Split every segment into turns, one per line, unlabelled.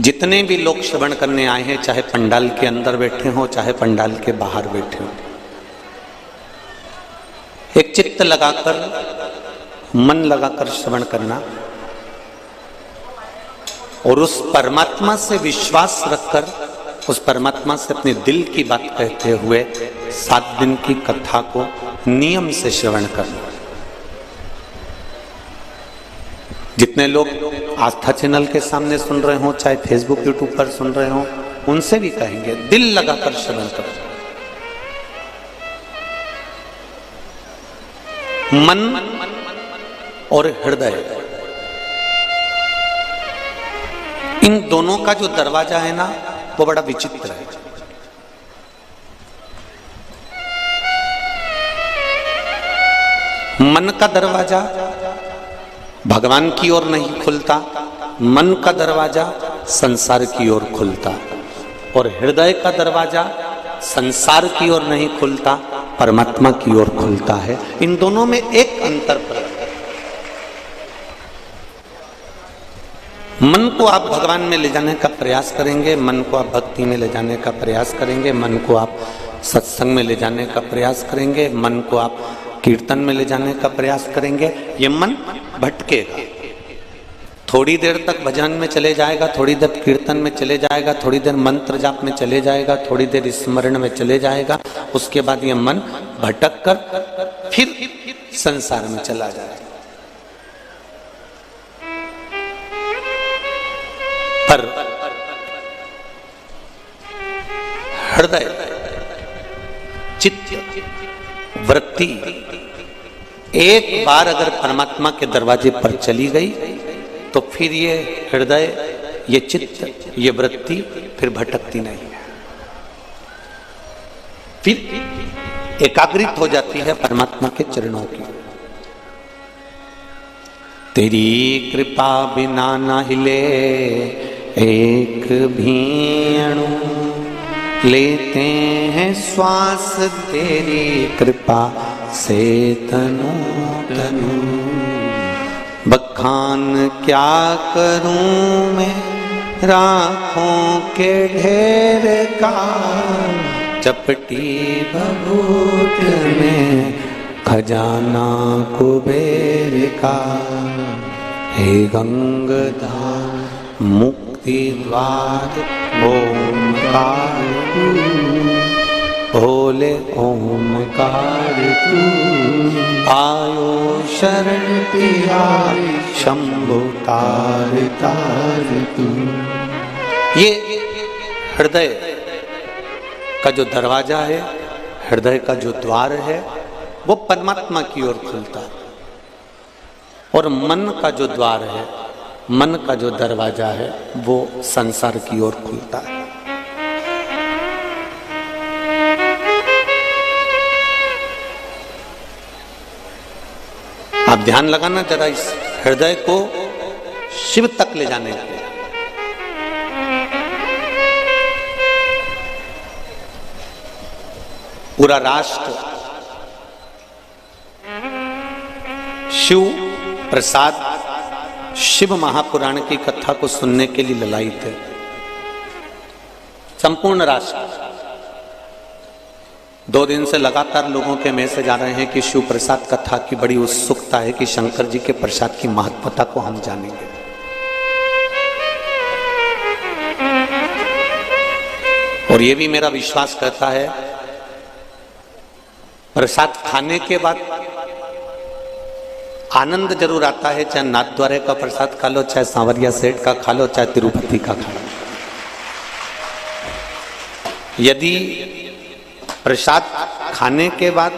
जितने भी लोग श्रवण करने आए हैं, चाहे पंडाल के अंदर बैठे हों चाहे पंडाल के बाहर बैठे हों, एक चित्त लगाकर, मन लगाकर श्रवण करना और उस परमात्मा से विश्वास रखकर, उस परमात्मा से अपने दिल की बात कहते हुए 7 दिन की कथा को नियम से श्रवण करना। जितने लोग आस्था चैनल के सामने सुन रहे हो, चाहे फेसबुक यूट्यूब पर सुन रहे हो, उनसे भी कहेंगे दिल लगाकर श्रवण करो। मन और हृदय, इन दोनों का जो दरवाजा है ना, वो बड़ा विचित्र है। मन का दरवाजा भगवान की ओर नहीं खुलता, मन का दरवाजा संसार की ओर खुलता, और हृदय का दरवाजा संसार की ओर नहीं खुलता, परमात्मा की ओर खुलता है। इन दोनों में एक अंतर पर, मन को आप भगवान में ले जाने का प्रयास करेंगे, मन को आप भक्ति में ले जाने का प्रयास करेंगे, मन को आप सत्संग में ले जाने का प्रयास करेंगे, मन को आप कीर्तन में ले जाने का प्रयास करेंगे, ये मन भटकेगा। थोड़ी देर तक भजन में चले जाएगा, थोड़ी देर कीर्तन में चले जाएगा, थोड़ी देर मंत्र जाप में चले जाएगा, थोड़ी देर स्मरण में चले जाएगा, उसके बाद ये मन भटक कर फिर संसार में चला जाएगा। पर हृदय, चित्त, वृत्ति एक बार अगर परमात्मा के दरवाजे पर चली गई तो फिर ये हृदय, ये चित्त, ये वृत्ति फिर भटकती नहीं है, फिर एकाग्रित हो जाती है परमात्मा के चरणों की। तेरी कृपा बिना ना हिले एक भी अणु, लेते हैं श्वास तेरी कृपा से तनु तनु। बखान क्या करूं मैं राखों के ढेर का, चपटी बबूट में खजाना कुबेर का। हे गंगाधार मुक्ति द्वार ओमकार तू, भोले ओमकार तू। आयो शरण तेरा शंभु तार तार तू। ये हृदय का जो दरवाजा है, हृदय का जो द्वार है, वो परमात्मा की ओर खुलता है, और मन का जो द्वार है, मन का जो दरवाजा है, वो संसार की ओर खुलता है। आप ध्यान लगाना जरा इस हृदय को शिव तक ले जाने के लिए। पूरा राष्ट्र शिव प्रसाद, शिव महापुराण की कथा को सुनने के लिए ललायित है। संपूर्ण राष्ट्र 2 दिन से लगातार लोगों के मैसेज आ रहे हैं कि शिव प्रसाद कथा की बड़ी उत्सुकता है कि शंकर जी के प्रसाद की महत्वता को हम जानेंगे। और यह भी मेरा विश्वास करता है, प्रसाद खाने के बाद आनंद जरूर आता है, चाहे नाथद्वारे का प्रसाद खा लो, चाहे सांवरिया सेठ का खा लो, चाहे तिरुपति का खा लो। यदि प्रसाद खाने के बाद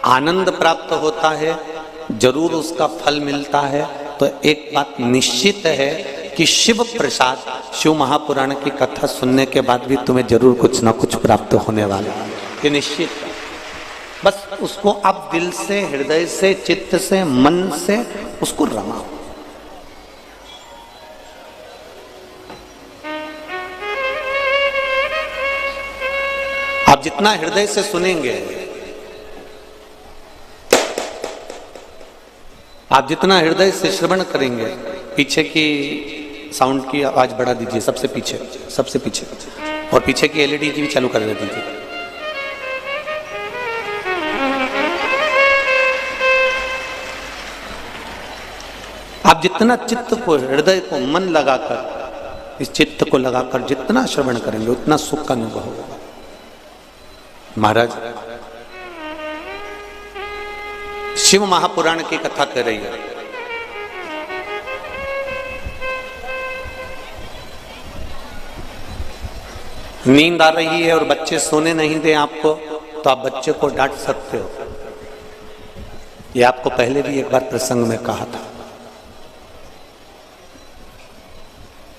आनंद प्राप्त होता है, जरूर उसका फल मिलता है, तो एक बात निश्चित है कि शिव प्रसाद, शिव महापुराण की कथा सुनने के बाद भी तुम्हें जरूर कुछ ना कुछ प्राप्त होने वाला है, ये निश्चित है। बस उसको आप दिल से, हृदय से, चित्त से, मन से उसको रमाओ। आप जितना हृदय से सुनेंगे, आप जितना हृदय से श्रवण करेंगे, पीछे की साउंड की आवाज बढ़ा दीजिए, सबसे पीछे, सबसे पीछे, और पीछे की एलईडी भी चालू कर दीजिए। आप जितना चित्त को, हृदय को, मन लगाकर, इस चित्त को लगाकर जितना श्रवण करेंगे उतना सुख का अनुभव होगा। महाराज शिव महापुराण की कथा कर रही है। नींद आ रही है और बच्चे सोने नहीं दे आपको, तो आप बच्चे को डांट सकते हो। ये आपको पहले भी एक बार प्रसंग में कहा था।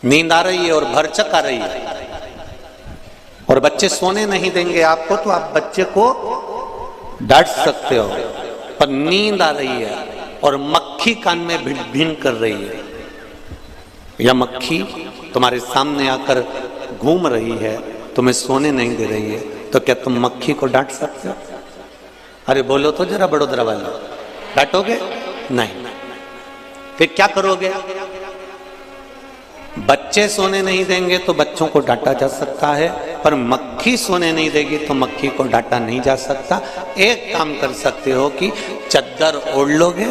नींद आ रही है और भरचक आ रही है और बच्चे सोने नहीं देंगे आपको, तो आप बच्चे को डांट सकते हो। पर नींद आ रही है और मक्खी कान में भिन भिन कर रही है, या मक्खी तुम्हारे सामने आकर घूम रही है, तुम्हें सोने नहीं दे रही है, तो क्या तुम मक्खी को डांट सकते हो? अरे बोलो तो जरा बड़ोदरा वाला, डांटोगे? नहीं। फिर क्या करोगे? बच्चे सोने नहीं देंगे तो बच्चों को डांटा जा सकता है, पर मक्खी सोने नहीं देगी तो मक्खी को डांटा नहीं जा सकता। एक काम कर सकते हो कि चद्दर ओढ़ लोगे,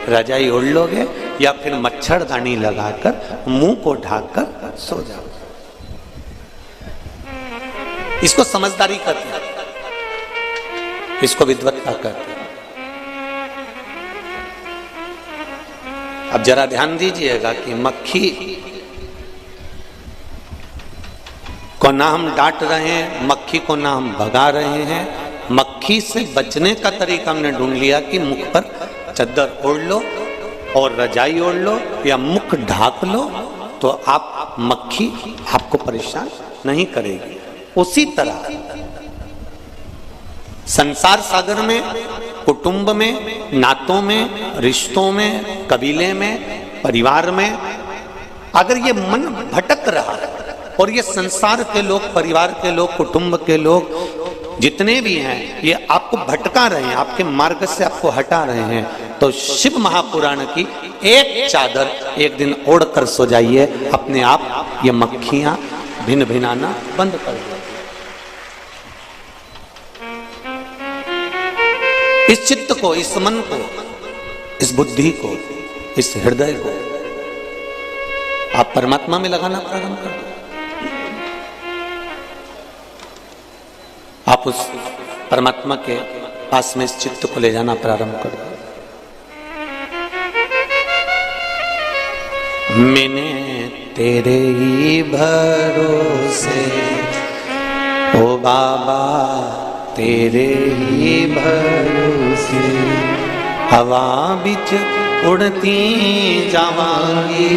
रजाई ओढ़ लोगे, या फिर मच्छरदानी लगाकर मुंह को ढाककर सो जाओ। इसको समझदारी कहते हैं, इसको विद्वत्ता कहते हैं। अब जरा ध्यान दीजिएगा कि मक्खी को ना हम डांट रहे हैं, मक्खी को ना हम भगा रहे हैं। मक्खी से बचने का तरीका हमने ढूंढ लिया कि मुख पर चद्दर ओढ़ लो और रजाई ओढ़ लो या मुख ढाक लो, तो आप मक्खी आपको परेशान नहीं करेगी। उसी तरह संसार सागर में, कुटुंब में, नातों में, रिश्तों में, कबीले में, परिवार में अगर ये मन भटक रहा है और ये संसार के लोग, परिवार के लोग, कुटुंब के लोग जितने भी हैं, ये आपको भटका रहे हैं, आपके मार्ग से आपको हटा रहे हैं, तो शिव महापुराण की एक चादर एक दिन ओढ़ कर सो जाइए, अपने आप ये मक्खियां भिन भिनाना बंद कर दो। इस चित्त को, इस मन को, इस बुद्धि को, इस हृदय को आप परमात्मा में लगाना प्रारंभ कर दो। आप उस परमात्मा के पास में इस चित्त को ले जाना प्रारंभ कर दो। मैंने तेरे ही भरोसे ओ बाबा, तेरे ही भरोसे हवा बिच उड़ती जावांगी,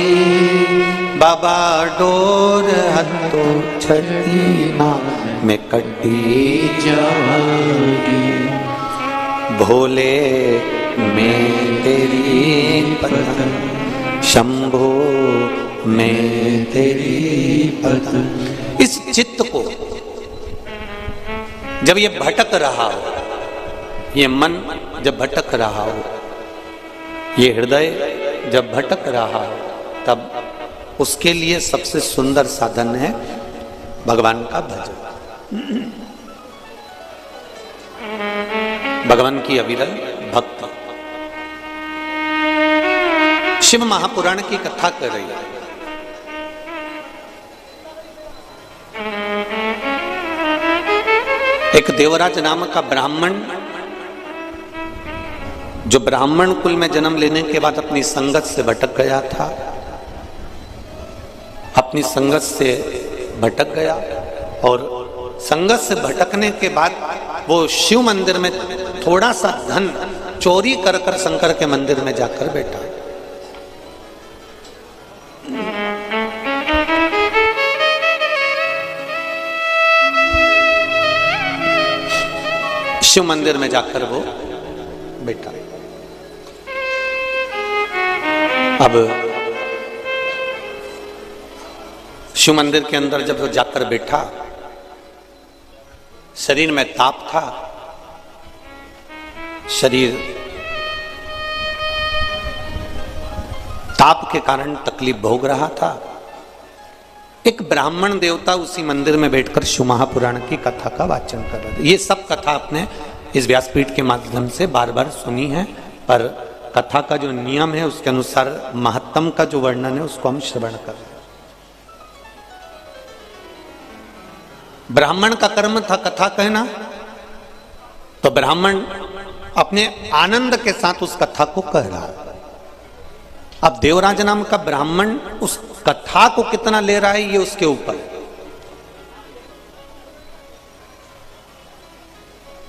बाबा डोर हथों छड़ी ना मैं कटी जावांगी। भोले मैं तेरी पतंग, शंभो मैं तेरी पतंग। इस चित्त को जब ये भटक रहा हो, ये मन जब भटक रहा हो, ये हृदय जब भटक रहा हो, तब उसके लिए सबसे सुंदर साधन है भगवान का भजन, भगवान की अविरल भक्ति। शिव महापुराण की कथा कर रही है। एक देवराज नाम का ब्राह्मण, जो ब्राह्मण कुल में जन्म लेने के बाद अपनी संगत से भटक गया था, अपनी संगत से भटक गया और संगत से भटकने के बाद वो शिव मंदिर में थोड़ा सा धन चोरी कर कर शंकर के मंदिर में जाकर बैठा। शिव मंदिर में जाकर वो बैठा। अब शिव मंदिर के अंदर जब वो जाकर बैठा, शरीर में ताप था, शरीर ताप के कारण तकलीफ भोग रहा था। एक ब्राह्मण देवता उसी मंदिर में बैठकर शिव महापुराण की कथा का वाचन कर रहे थे। ये सब कथा आपने इस व्यासपीठ के माध्यम से बार बार सुनी है, पर कथा का जो नियम है उसके अनुसार महत्तम का जो वर्णन है उसको हम श्रवण कर रहे हैं। ब्राह्मण का कर्म था कथा कहना, तो ब्राह्मण अपने आनंद के साथ उस कथा को कह रहा है। अब देवराज नाम का ब्राह्मण उस कथा को कितना ले रहा है ये उसके ऊपर है।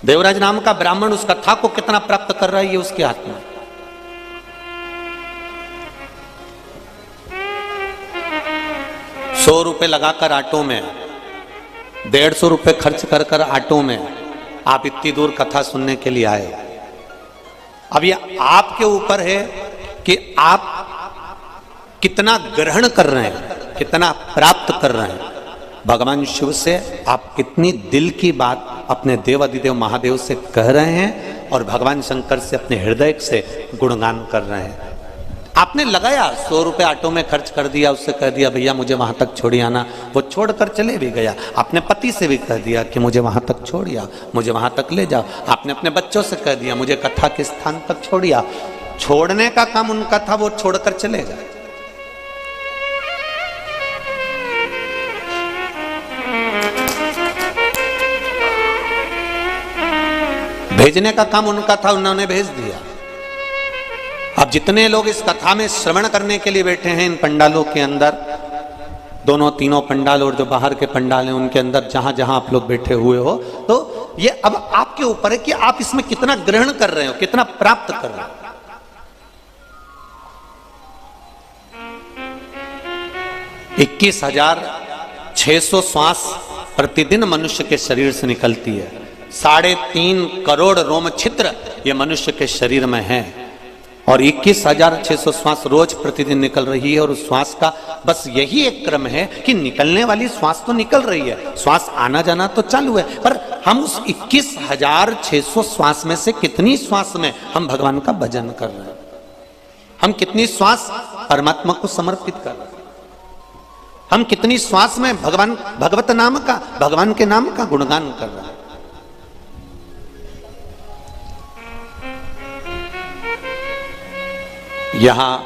देवराज नाम का ब्राह्मण उस कथा को कितना प्राप्त कर रहा है ये उसके हाथ में। 100 रुपए लगाकर ऑटो में, 150 रुपए खर्च कर कर ऑटो में आप इतनी दूर कथा सुनने के लिए आए। अब ये आपके ऊपर है कि आप कितना ग्रहण कर रहे हैं, कितना प्राप्त कर रहे हैं। भगवान शिव से आप कितनी दिल की बात अपने देवाधिदेव महादेव से कह रहे हैं और भगवान शंकर से अपने हृदय से गुणगान कर रहे हैं। आपने लगाया 100 रुपए ऑटो में खर्च कर दिया, उससे कह दिया भैया मुझे वहां तक छोड़ आना, वो छोड़कर चले भी गया। आपने पति से भी कह दिया कि मुझे वहां तक छोड़िया, मुझे वहां तक ले जाओ। आपने अपने बच्चों से कह दिया मुझे कथा के स्थान तक छोड़िया। छोड़ने का काम उनका था, वो छोड़कर चले गए। भेजने का काम उनका था, उन्होंने भेज दिया। अब जितने लोग इस कथा में श्रवण करने के लिए बैठे हैं इन पंडालों के अंदर, दोनों तीनों पंडाल और जो बाहर के पंडाल हैं उनके अंदर जहां जहां आप लोग बैठे हुए हो, तो ये अब आपके ऊपर है कि आप इसमें कितना ग्रहण कर रहे हो, कितना प्राप्त कर रहे हो। 21,600 श्वास प्रतिदिन मनुष्य के शरीर से निकलती है। 3.5 करोड़ रोम छिद्र ये मनुष्य के शरीर में है और 21,600 श्वास रोज प्रतिदिन निकल रही है। और उस श्वास का बस यही एक क्रम है कि निकलने वाली श्वास तो निकल रही है, श्वास आना जाना तो चालू है, पर हम उस 21,600 श्वास में से कितनी श्वास में हम भगवान का भजन कर रहे हैं, हम कितनी श्वास परमात्मा को समर्पित कर रहे हैं, हम कितनी श्वास में भगवत नाम का, भगवान के नाम का गुणगान कर रहे हैं। यहाँ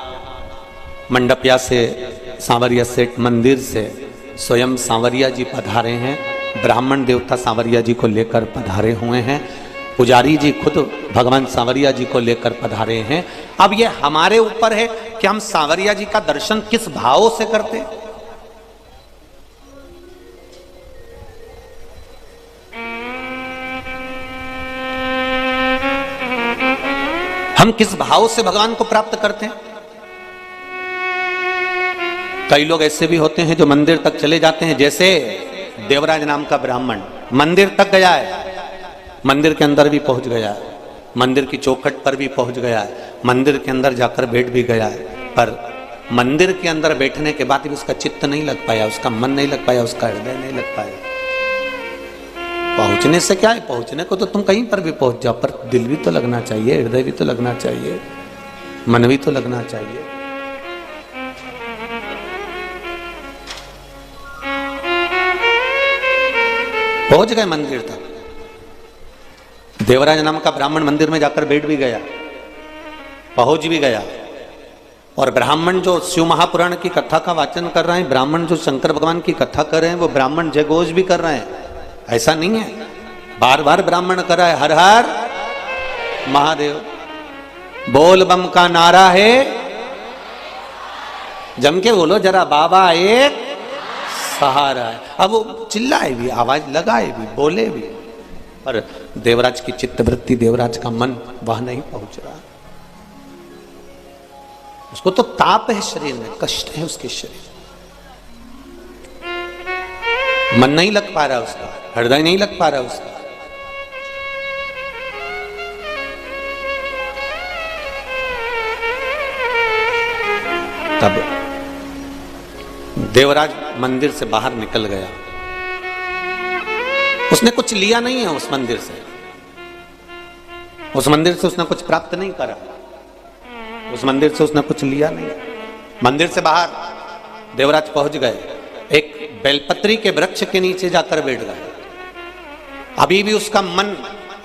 मंडपिया से सांवरिया सेठ मंदिर से स्वयं सांवरिया जी पधारे हैं, ब्राह्मण देवता सांवरिया जी को लेकर पधारे हुए हैं, पुजारी जी खुद भगवान सांवरिया जी को लेकर पधारे हैं। अब ये हमारे ऊपर है कि हम सांवरिया जी का दर्शन किस भाव से करते हैं। हम किस भाव से भगवान को प्राप्त करते हैं। कई लोग ऐसे भी होते हैं जो मंदिर तक चले जाते हैं, जैसे देवराज नाम का ब्राह्मण मंदिर तक गया है, मंदिर के अंदर भी पहुंच गया है, मंदिर की चौखट पर भी पहुंच गया है, मंदिर के अंदर जाकर बैठ भी गया है, पर मंदिर के अंदर बैठने के बाद भी उसका चित्त नहीं लग पाया, उसका मन नहीं लग पाया, उसका हृदय नहीं लग पाया। पहुंचने से क्या है, पहुंचने को तो तुम कहीं पर भी पहुंच जाओ, पर दिल भी तो लगना चाहिए, हृदय भी तो लगना चाहिए, मन भी तो लगना चाहिए। पहुंच गए मंदिर तक। देवराज नाम का ब्राह्मण मंदिर में जाकर बैठ भी गया, पहुंच भी गया। और ब्राह्मण जो शिव महापुराण की कथा का वाचन कर रहे हैं, ब्राह्मण जो शंकर भगवान की कथा कर रहे हैं, वो ब्राह्मण जयघोष भी कर रहे हैं। ऐसा नहीं है, बार बार ब्राह्मण कर रहा है हर हर महादेव, बोल बम का नारा है, जम के बोलो जरा, बाबा एक सहारा है। अब वो चिल्लाए भी, आवाज लगाए भी, बोले भी, पर देवराज की चित्तवृत्ति, देवराज का मन वह नहीं पहुंच रहा। उसको तो ताप है शरीर में, कष्ट है उसके शरीर, मन नहीं लग पा रहा उसका, हृदय नहीं लग पा रहा उसका। तब देवराज मंदिर से बाहर निकल गया। उसने कुछ लिया नहीं है उस मंदिर से, उस मंदिर से उसने कुछ प्राप्त नहीं करा, उस मंदिर से उसने कुछ लिया नहीं। मंदिर से बाहर देवराज पहुंच गए, एक बेलपत्री के वृक्ष के नीचे जाकर बैठ गए। अभी भी उसका मन,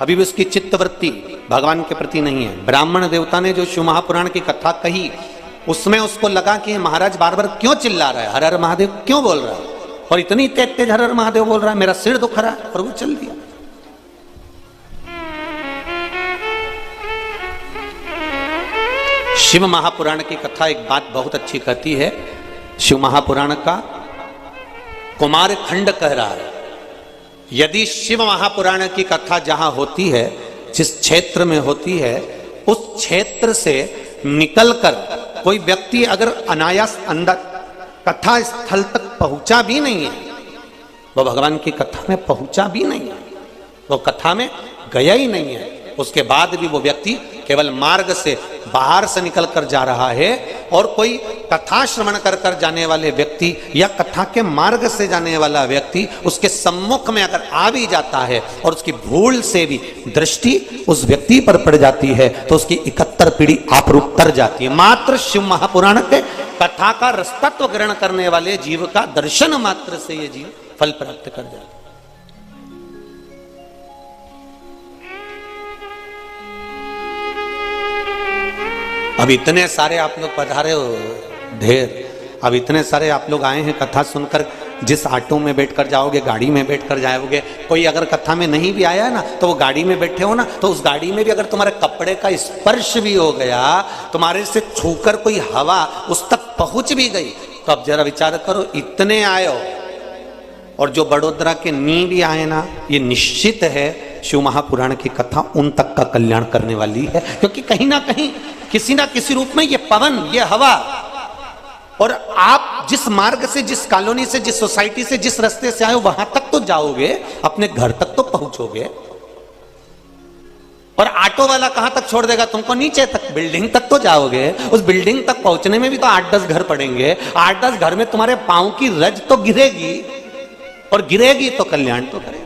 अभी भी उसकी चित्तवृत्ति भगवान के प्रति नहीं है। ब्राह्मण देवता ने जो शिव महापुराण की कथा कही, उसमें उसको लगा कि महाराज बार बार क्यों चिल्ला रहा है, हर हर महादेव क्यों बोल रहा है, और इतनी तेज तेज हर हर महादेव बोल रहा है, मेरा सिर दुख रहा है, और वो चल दिया। शिव महापुराण की कथा एक बात बहुत अच्छी कहती है। शिव महापुराण का कुमार खंड कह रहा है, यदि शिव महापुराण की कथा जहां होती है, जिस क्षेत्र में होती है, उस क्षेत्र से निकलकर कोई व्यक्ति अगर अनायास अंदर कथा स्थल तक पहुंचा भी नहीं है, वो भगवान की कथा में पहुंचा भी नहीं है, वो कथा में गया ही नहीं है, उसके बाद भी वो व्यक्ति केवल मार्ग से बाहर से निकल कर जा रहा है, और कोई कथा श्रवण कर कर जाने वाले व्यक्ति या कथा के मार्ग से जाने वाला व्यक्ति उसके सम्मुख में अगर आ भी जाता है और उसकी भूल से भी दृष्टि उस व्यक्ति पर पड़ जाती है, तो उसकी 71 पीढ़ी आपरूप तर जाती है। मात्र शिव महापुराण के कथा का रसतत्व ग्रहण करने वाले जीव का दर्शन मात्र से ये जीव फल प्राप्त कर जाता है। अब इतने सारे आप लोग पधारे हो, ढेर, अब इतने सारे आप लोग आए हैं कथा सुनकर। जिस ऑटो में बैठकर जाओगे, गाड़ी में बैठकर जाओगे, कोई अगर कथा में नहीं भी आया ना, तो वो गाड़ी में बैठे हो ना, तो उस गाड़ी में भी अगर तुम्हारे कपड़े का स्पर्श भी हो गया, तुम्हारे से छूकर कोई हवा उस तक पहुंच भी गई, तो अब जरा विचार करो, इतने आए हो, और जो बड़ोदरा के नी भी आए ना, ये निश्चित है शिव महापुराण की कथा उन तक का कल्याण करने वाली है, क्योंकि कहीं ना कहीं किसी ना किसी रूप में ये पवन, ये हवा, और आप जिस मार्ग से, जिस कॉलोनी से, जिस सोसाइटी से, जिस रास्ते से आए हो, वहां तक तो जाओगे, अपने घर तक तो पहुंचोगे। और ऑटो वाला कहां तक छोड़ देगा तुमको? नीचे तक, बिल्डिंग तक तो जाओगे। उस बिल्डिंग तक पहुंचने में भी तो 8-10 घर पड़ेंगे। 8-10 घर में तुम्हारे पांव की रज तो गिरेगी, और गिरेगी तो कल्याण तो करेगी।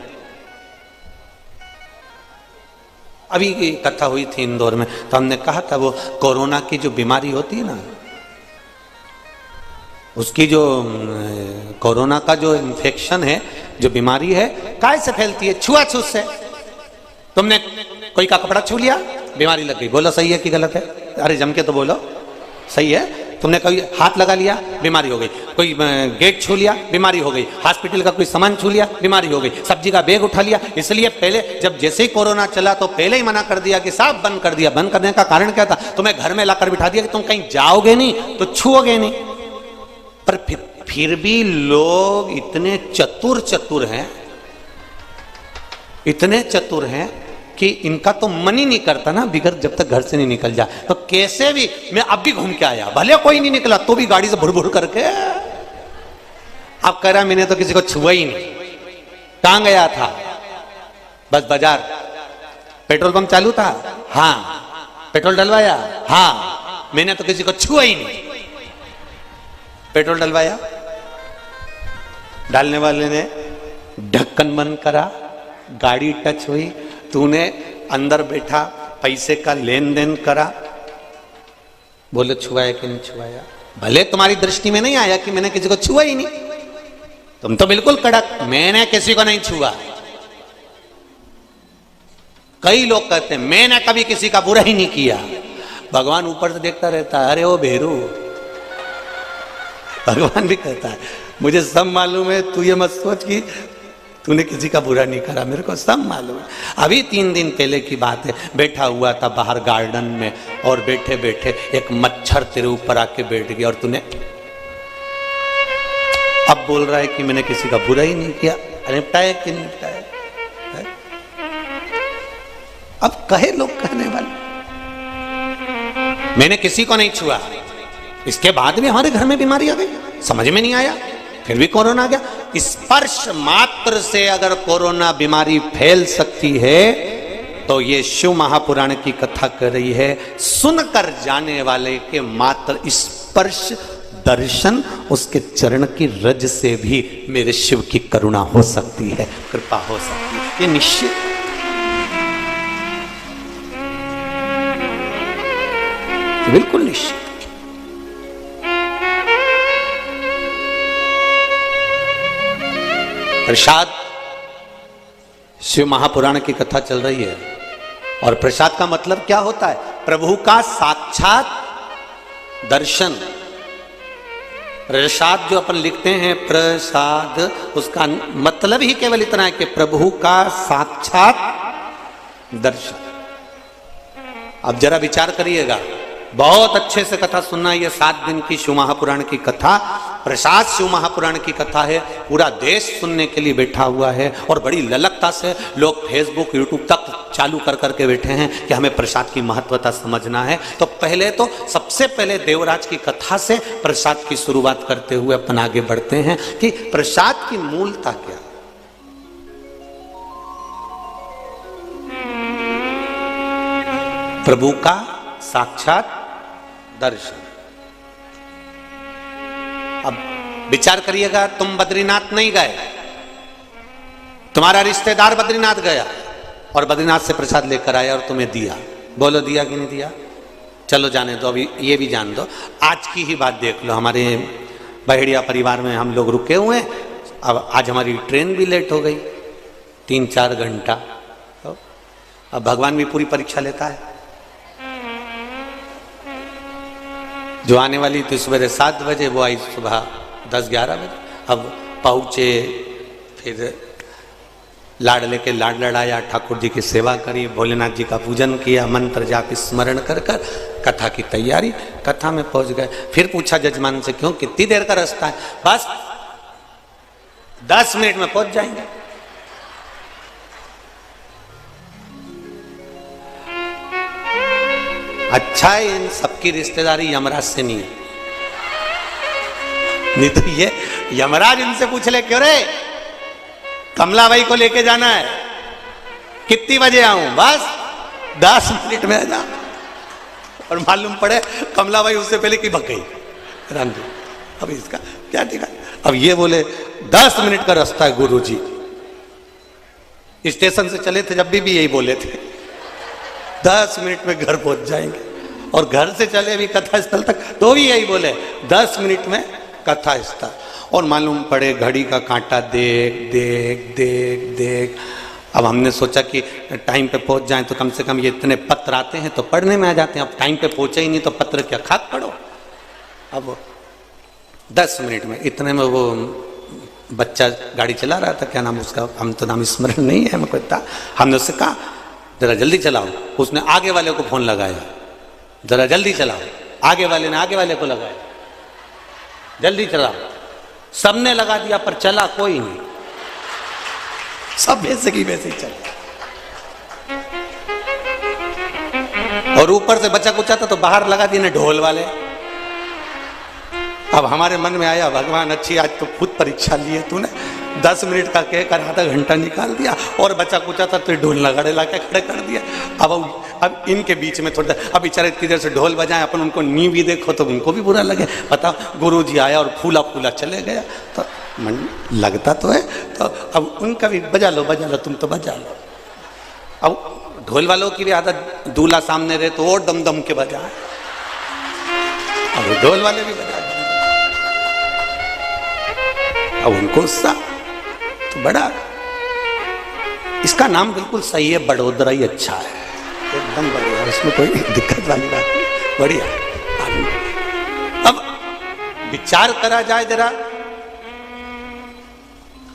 अभी कथा हुई थी इंदौर में, तो हमने कहा था वो कोरोना की जो बीमारी होती है ना, उसकी जो कोरोना का जो इन्फेक्शन है, जो बीमारी है, काय से फैलती है? छुआछूत से। तुमने कोई का कपड़ा छू लिया, बीमारी लग गई। बोलो सही है कि गलत है? अरे जम के तो बोलो, सही है। तुमने कोई हाथ लगा लिया, बीमारी हो गई। कोई गेट छू लिया, बीमारी हो गई। हॉस्पिटल का कोई सामान छू लिया, बीमारी हो गई। सब्जी का बैग उठा लिया। इसलिए पहले जब जैसे ही कोरोना चला तो पहले ही मना कर दिया कि साफ बंद कर दिया। बंद करने का कारण क्या था? तुम्हें घर में लाकर बिठा दिया कि तुम कहीं जाओगे नहीं तो छुओगे नहीं। पर फिर भी लोग इतने चतुर हैं, इतने चतुर हैं कि इनका तो मन ही नहीं करता ना बिगर जब तक घर से नहीं निकल जाए। तो कैसे भी, मैं अब भी घूम के आया, भले कोई नहीं निकला तो भी गाड़ी से भुर भुर करके अब कह रहा मैंने तो किसी को छुआ ही नहीं। कहां गया था? बस बाजार। पेट्रोल पंप चालू था, हाँ। पेट्रोल डलवाया, हाँ। मैंने तो किसी को छुआ ही नहीं। पेट्रोल डलवाया, डालने वाले ने ढक्कन बंद करा, गाड़ी टच हुई, तूने अंदर बैठा पैसे का लेन देन करा, बोले छुआया कि नहीं छुआया? भले तुम्हारी दृष्टि में नहीं आया कि मैंने किसी को छुआ ही नहीं, तुम तो बिल्कुल कड़क, मैंने किसी को नहीं छुआ। कई लोग कहते हैं मैंने कभी किसी का बुरा ही नहीं किया। भगवान ऊपर से देखता रहता है, अरे ओ भेरू। भगवान भी कहता है मुझे सब मालूम है, तू ये मत सोच कि तूने किसी का बुरा नहीं करा, मेरे को सब मालूम है। अभी 3 दिन पहले की बात है, बैठा हुआ था बाहर गार्डन में, और बैठे बैठे एक मच्छर तेरे ऊपर आके बैठ गया, और तूने अब बोल रहा है कि मैंने किसी का बुरा ही नहीं किया। निपटाया कि नहीं निपटाया? अब कहे लोग कहने वाले मैंने किसी को नहीं छुआ, इसके बाद भी हमारे घर में बीमारी आ गई, समझ में नहीं आया, फिर भी कोरोना आ गया। स्पर्श मात्र से अगर कोरोना बीमारी फैल सकती है, तो ये शिव महापुराण की कथा कर रही है, सुनकर जाने वाले के मात्र स्पर्श दर्शन, उसके चरण की रज से भी मेरे शिव की करुणा हो सकती है, कृपा हो सकती है, ये निश्चित। बिल्कुल निश्चित। प्रसाद, शिव महापुराण की कथा चल रही है और प्रसाद का मतलब क्या होता है? प्रभु का साक्षात दर्शन। प्रसाद जो अपन लिखते हैं प्रसाद, उसका मतलब ही केवल इतना है कि प्रभु का साक्षात दर्शन। अब जरा विचार करिएगा, बहुत अच्छे से कथा सुनना। ये 7 दिन की शिव महापुराण की कथा, प्रसाद शिव महापुराण की कथा है। पूरा देश सुनने के लिए बैठा हुआ है और बड़ी ललकता से लोग फेसबुक यूट्यूब तक चालू कर करके बैठे हैं कि हमें प्रसाद की महत्वता समझना है। तो पहले तो सबसे पहले देवराज की कथा से प्रसाद की शुरुआत करते हुए अपन आगे बढ़ते हैं कि प्रसाद की मूलता क्या। प्रभु का साक्षात दर्शन। अब विचार करिएगा, तुम बद्रीनाथ नहीं गए, तुम्हारा रिश्तेदार बद्रीनाथ गया और बद्रीनाथ से प्रसाद लेकर आया और तुम्हें दिया। बोलो दिया कि नहीं दिया? चलो जाने दो, अभी ये भी जान दो। आज की ही बात देख लो, हमारे बहेड़िया परिवार में हम लोग रुके हुए हैं। अब आज हमारी ट्रेन भी लेट हो गई 3-4 घंटा। तो अब भगवान भी पूरी परीक्षा लेता है। जो आने वाली थी सवेरे 7 बजे, वो आई सुबह 10-11 बजे। अब पहुँचे, फिर लाड लेके लाड लड़ाया, ठाकुर जी की सेवा करी, भोलेनाथ जी का पूजन किया, मंत्र जाप स्मरण कर कर कथा की तैयारी। कथा में पहुंच गए। फिर पूछा जजमान से, क्यों, कितनी देर का रास्ता है? बस 10 मिनट में पहुंच जाएंगे। अच्छा है इन सबकी रिश्तेदारी यमराज से नहीं है, नहीं तो ये यमराज इनसे पूछ ले, क्यों रे कमला बाई को लेके जाना है, कितनी बजे आऊं? बस 10 मिनट में आ जा। और मालूम पड़े कमला बाई उससे पहले की भग गई राम जी। अब इसका क्या ठिकाना? अब ये बोले 10 मिनट का रास्ता है गुरुजी। स्टेशन से चले थे जब भी यही बोले थे 10 मिनट में घर पहुंच जाएंगे। और घर से चले भी कथा स्थल तक तो भी यही बोले 10 मिनट में कथा स्थल। और मालूम पड़े घड़ी का कांटा देख देख देख देख। अब हमने सोचा कि टाइम पे पहुंच जाएं तो कम से कम ये इतने पत्र आते हैं तो पढ़ने में आ जाते हैं। अब टाइम पे पहुंचे ही नहीं तो पत्र क्या खाक पढ़ो। अब 10 मिनट में, इतने में वो बच्चा गाड़ी चला रहा था, क्या नाम उसका, हम तो नाम स्मरण नहीं है हमको इतना। हमने उससे कहा जरा जल्दी चलाओ। उसने आगे वाले को फोन लगाया, जरा जल्दी चलाओ। आगे वाले ने आगे वाले को लगाया, जल्दी चलाओ। सबने लगा दिया पर चला कोई नहीं, सब वैसे की वैसे ही चला। और ऊपर से बच्चा कुचा था तो बाहर लगा दिए ने ढोल वाले। अब हमारे मन में आया, भगवान अच्छी आज तो खुद परीक्षा लिए तूने, 10 मिनट का कहकर आधा घंटा निकाल दिया और बच्चा कुचा था तो ढोल लगाड़े ला के खड़े कर दिया। अब इनके बीच में थोड़ा, अब बेचारे इतनी देर से ढोल बजाए, अपन उनको नी भी देखो तो उनको भी बुरा लगे। बताओ, गुरुजी आया और फूला फूला चले गया तो मन लगता तो है। तो अब उनका भी बजा लो तुम तो बजा लो। अब ढोल वालों की भी आदत, दूल्हा सामने रहे तो और दम दम के बजाए। अब ढोल वाले भी बजा, अब उनको उत्साह तो बड़ा। इसका नाम बिल्कुल सही है, बड़ोदरा ही अच्छा है, एकदम बढ़िया, इसमें कोई दिक्कत वाली बात नहीं, बढ़िया। अब विचार करा जाए जरा,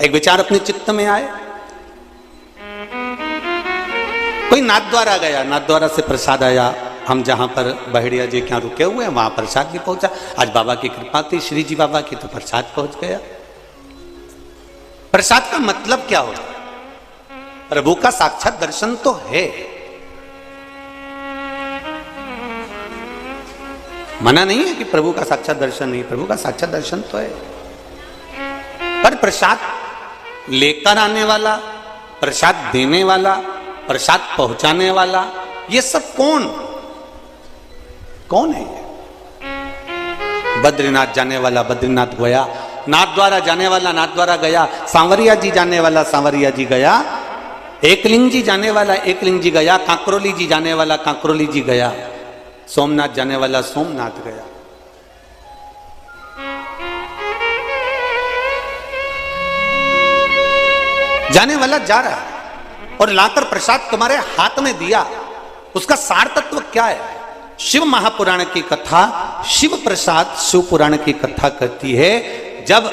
एक विचार अपने चित्त में आए। कोई नाथद्वारा गया, नाथद्वारा से प्रसाद आया। हम जहां पर बहेड़िया जी के यहाँ रुके हुए हैं वहां प्रसाद भी पहुंचा। आज बाबा की कृपा थी, श्री जी बाबा की, तो प्रसाद पहुंच गया। प्रसाद का मतलब क्या होता है? प्रभु का साक्षात दर्शन तो है। मना नहीं है कि प्रभु का साक्षात दर्शन नहीं, प्रभु का साक्षात दर्शन तो है। पर प्रसाद लेकर आने वाला, प्रसाद देने वाला, प्रसाद पहुंचाने वाला, ये सब कौन है? बद्रीनाथ जाने वाला बद्रीनाथ गया, नाथ द्वारा जाने वाला नाथ द्वारा गया, सांवरिया जी जाने वाला सांवरिया जी गया, एकलिंग जी जाने वाला एकलिंग जी गया, कांकरोली जी जाने वाला कांकरोली जी गया, सोमनाथ जाने वाला सोमनाथ गया। जाने वाला जा रहा है और लाकर प्रसाद तुम्हारे हाथ में दिया, उसका सार तत्व क्या है? शिव महापुराण की कथा, शिव प्रसाद शिव पुराण की कथा कहती है, जब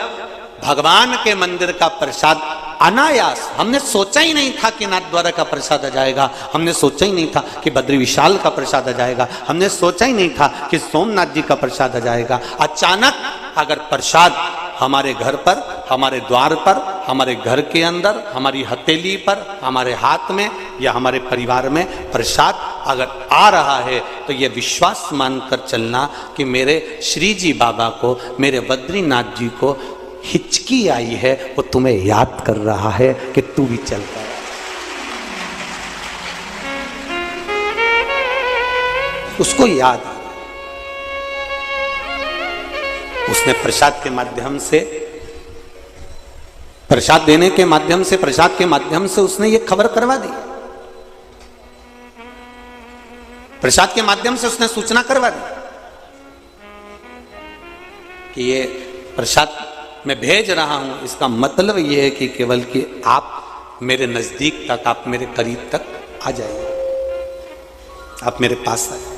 भगवान के मंदिर का प्रसाद अनायास, हमने सोचा ही नहीं था कि नाथ द्वारा का प्रसाद आ जाएगा, हमने सोचा ही नहीं था कि बद्री विशाल का प्रसाद आ जाएगा, हमने सोचा ही नहीं था कि सोमनाथ जी का प्रसाद आ जाएगा। अचानक अगर प्रसाद हमारे घर पर, हमारे द्वार पर, हमारे घर के अंदर, हमारी हथेली पर, हमारे हाथ में या हमारे परिवार में प्रसाद अगर आ रहा है, तो यह विश्वास मानकर चलना कि मेरे श्री जी बाबा को, मेरे बद्रीनाथ जी को हिचकी आई है, वो तुम्हें याद कर रहा है कि तू भी चल कर। उसको याद, उसने प्रसाद के माध्यम से, प्रसाद देने के माध्यम से, प्रसाद के माध्यम से उसने ये खबर करवा दी, प्रसाद के माध्यम से उसने सूचना करवा दी कि ये प्रसाद मैं भेज रहा हूं, इसका मतलब यह है कि केवल कि आप मेरे नजदीक तक, आप मेरे करीब तक आ जाइए, आप मेरे पास आ जाइए।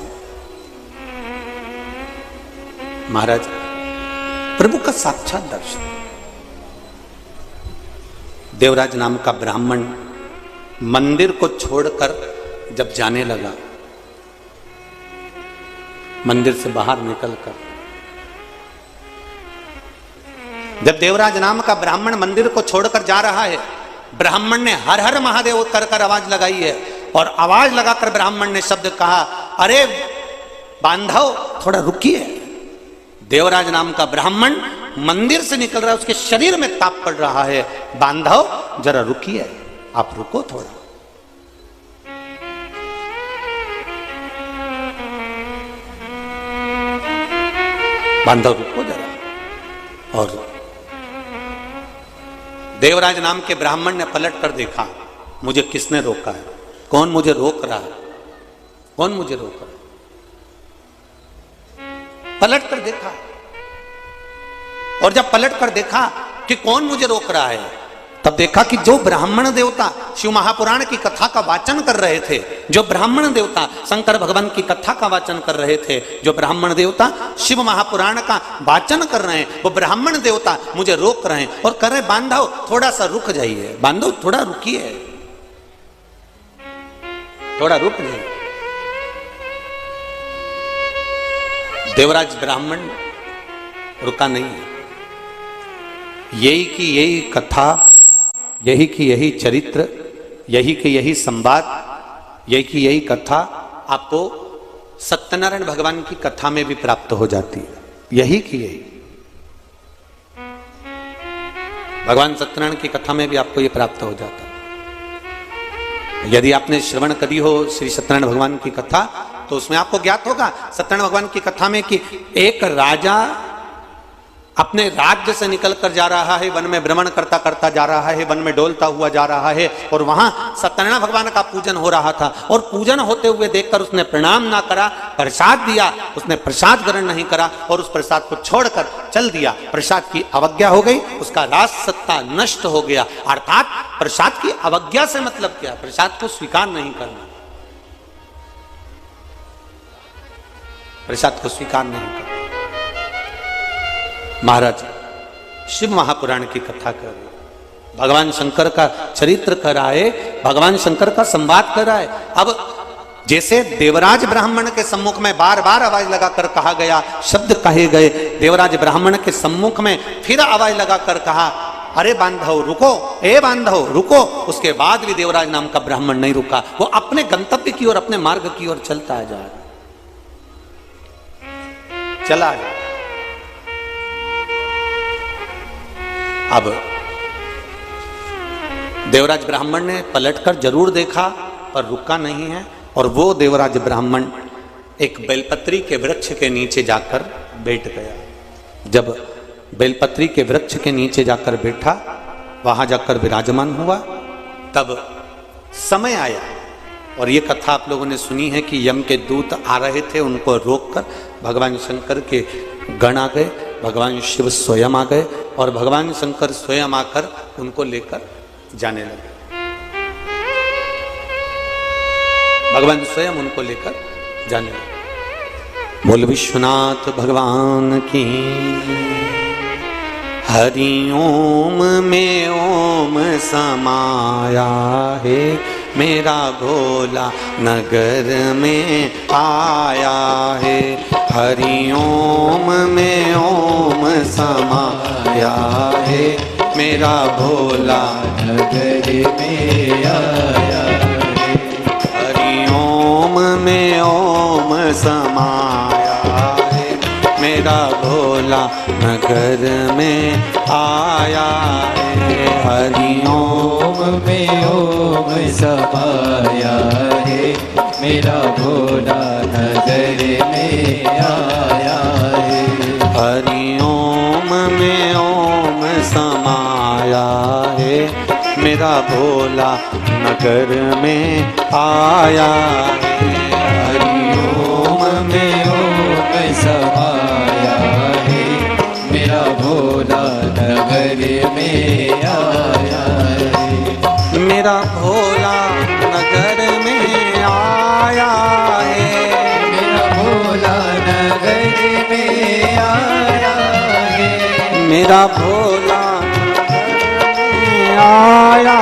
महाराज, प्रभु का साक्षात दर्शन। देवराज नाम का ब्राह्मण मंदिर को छोड़कर जब जाने लगा, मंदिर से बाहर निकलकर, जब देवराज नाम का ब्राह्मण मंदिर को छोड़कर जा रहा है, ब्राह्मण ने हर हर महादेव कर आवाज लगाई है, और आवाज लगाकर ब्राह्मण ने शब्द कहा, अरे बांधव थोड़ा रुकिए। देवराज नाम का ब्राह्मण मंदिर से निकल रहा है, उसके शरीर में ताप पड़ रहा है, बांधव जरा रुकिए, आप रुको थोड़ा। बांधव रुको जरा। और देवराज नाम के ब्राह्मण ने पलट कर देखा, मुझे किसने रोका है, कौन मुझे रोक रहा है, कौन मुझे रोक रहा है। पलट कर देखा, और जब पलट कर देखा कि कौन मुझे रोक रहा है, तब देखा कि जो ब्राह्मण देवता शिव महापुराण की कथा का वाचन कर रहे थे, जो ब्राह्मण देवता शंकर भगवान की कथा का वाचन कर रहे थे, जो ब्राह्मण देवता शिव महापुराण का वाचन कर रहे हैं, वो ब्राह्मण देवता मुझे रोक रहे हैं और कह रहे, बांधव थोड़ा सा रुक जाइए, बांधव थोड़ा रुकिए, थोड़ा रुक जाइए। देवराज ब्राह्मण रुका नहीं है। यही की यही कथा, यही की यही चरित्र, यही की यही संवाद, यही की यही कथा आपको सत्यनारायण भगवान की कथा में भी प्राप्त हो जाती है। यही की यही भगवान सत्यनारायण की कथा में भी आपको ये प्राप्त हो जाता है। यदि आपने श्रवण करी हो श्री सत्यनारायण भगवान की कथा, तो उसमें आपको ज्ञात होगा सत्यनारायण भगवान की कथा में कि एक राजा अपने राज्य से निकलकर जा रहा है, वन में भ्रमण करता करता जा रहा है, वन में डोलता हुआ जा रहा है, और वहां सत्यनारायण भगवान का पूजन हो रहा था, और पूजन होते हुए देखकर उसने प्रणाम ना करा, प्रसाद दिया, उसने प्रसाद ग्रहण नहीं करा और उस प्रसाद को छोड़कर चल दिया। प्रसाद की अवज्ञा हो गई, उसका राज सत्ता नष्ट हो गया। अर्थात प्रसाद की अवज्ञा से मतलब क्या? प्रसाद को स्वीकार नहीं करना, प्रसाद को स्वीकार नहीं करना। महाराज शिव महापुराण की कथा कर रहे, भगवान शंकर का चरित्र कर रहा है, भगवान शंकर का संवाद कर रहा है। अब जैसे देवराज ब्राह्मण के सम्मुख में बार बार आवाज लगाकर कहा गया, शब्द कहे गए, देवराज ब्राह्मण के सम्मुख में फिर आवाज लगाकर कहा, अरे बांधव रुको, ए बांधव रुको। उसके बाद भी देवराज नाम का ब्राह्मण नहीं रुका, वो अपने गंतव्य की ओर, अपने मार्ग की ओर चलता जा रहा, चला जा। अब देवराज ब्राह्मण ने पलटकर जरूर देखा पर रुका नहीं है, और वो देवराज ब्राह्मण एक बेलपत्री के वृक्ष के नीचे जाकर बैठ गया। जब बेलपत्री के वृक्ष के नीचे जाकर बैठा, वहां जाकर विराजमान हुआ, तब समय आया, और ये कथा आप लोगों ने सुनी है कि यम के दूत आ रहे थे, उनको रोककर भगवान शंकर के गण आ गए, भगवान शिव स्वयं आ गए, और भगवान शंकर स्वयं आकर उनको लेकर जाने लगे। भगवान स्वयं उनको लेकर जाने लगे। बोल विश्वनाथ भगवान की। हरि ओम में ओम समाया है, मेरा भोला नगर में आया है। हरि ओम में ओम समाया है, मेरा भोला
नगर में आया है।
हरि ओम में ओम समाया है, मेरा भोला नगर में आया है। हरि
ओम में ओम समाया है, मेरा भोला नगर में आया है।
हरि ओम में ओम समाया है, मेरा भोला नगर में आया है।
हरि ओम में ओम समाया है, मेरा भोला नगर में आया है।
मेरा भोला नगर में आया है।
मेरा भोला नगर में आया है।
मेरा भोला आया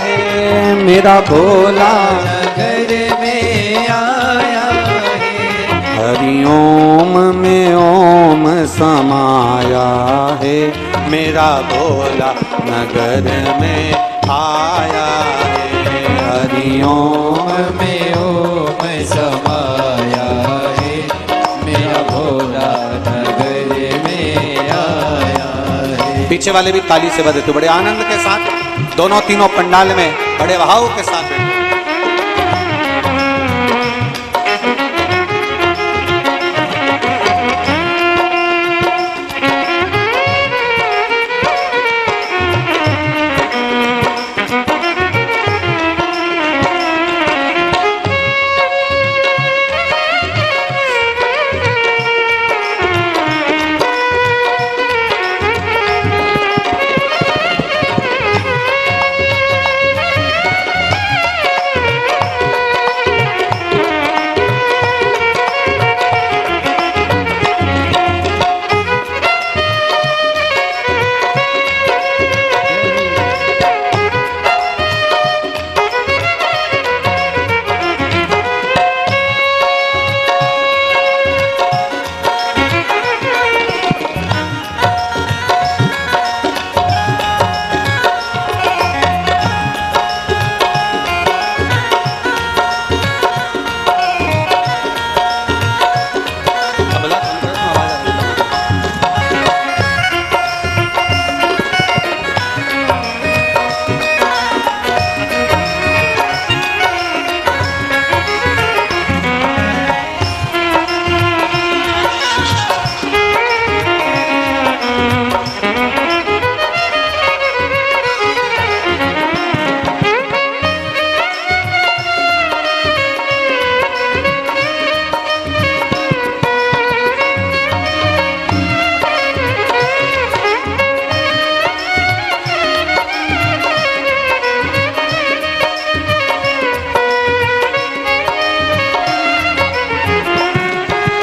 है। मेरा भोला
नगर में आया है।
हरि ओम में ओम समाया है, मेरा भोला नगर में आया है। हरि ओम
में ओम समाया है, मेरा भोला नगर में आया है।
पीछे वाले भी ताली से बजे तो बड़े आनंद के साथ दोनों तीनों पंडाल में बड़े भाव के साथ बैठे।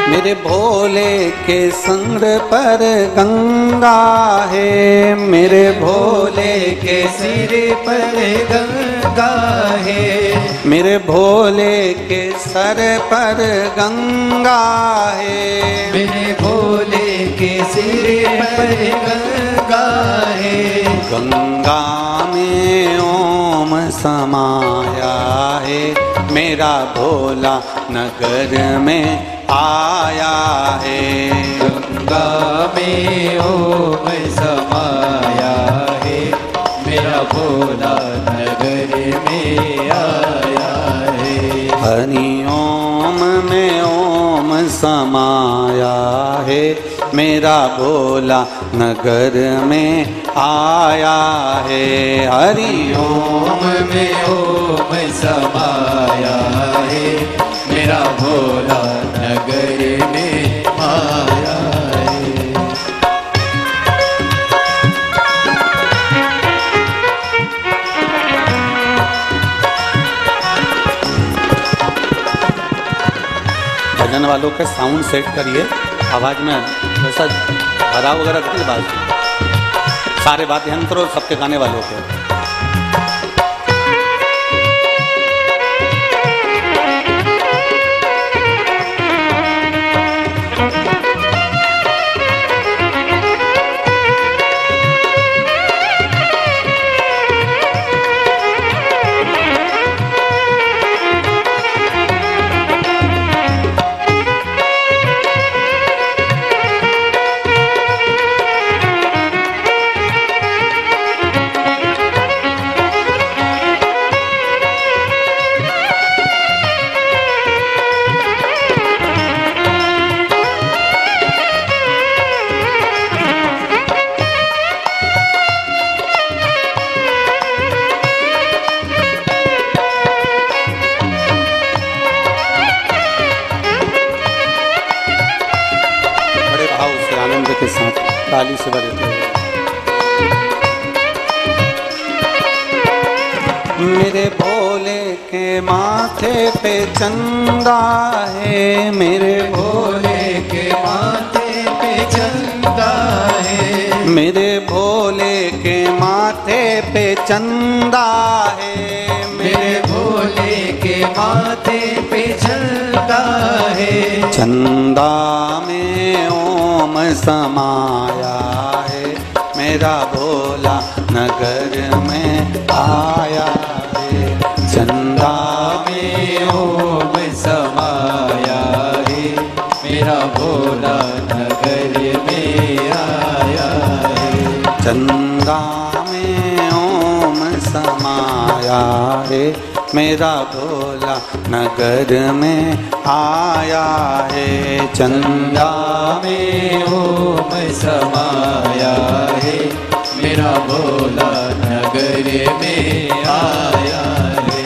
मेरे भोले के संग पर गंगा है। मेरे भोले
के सिर पर गंगा है।
मेरे भोले के सर पर गंगा है।
मेरे भोले के सिर पर गंगा है।
गंगा में ओम समाया है, मेरा भोला नगर में आया है।
गंगा में ओम समाया है, मेरा भोला नगर में आया है।
हरि ओम में ओम समाया है, मेरा भोला नगर में आया है। हरि
ओम में ओम समाया है, मेरा भोला नगर में आया है।
गाने वालों के साउंड सेट करिए, आवाज़ में वैसा भराव वगैरह रखिए बात, सारे वाद्य यंत्र और सबके गाने वालों के। के साथ ताली से बजाते हुए। मेरे भोले के माथे पे चंदा है, मेरे
भोले के माथे पे चंदा है,
मेरे भोले के माथे पे चंदा है,
मेरे भोले के माथे पे चंदा है।
चंदा में ओम समाया है, मेरा भोला नगर में आया है। चंदा
में ओम समाया है, मेरा भोला नगर में आया है।
चंदा में ओम समाया है, मेरा भोला नगर में आया है। चंदा
में ओम समाया है, मेरा भोला नगर में आया है।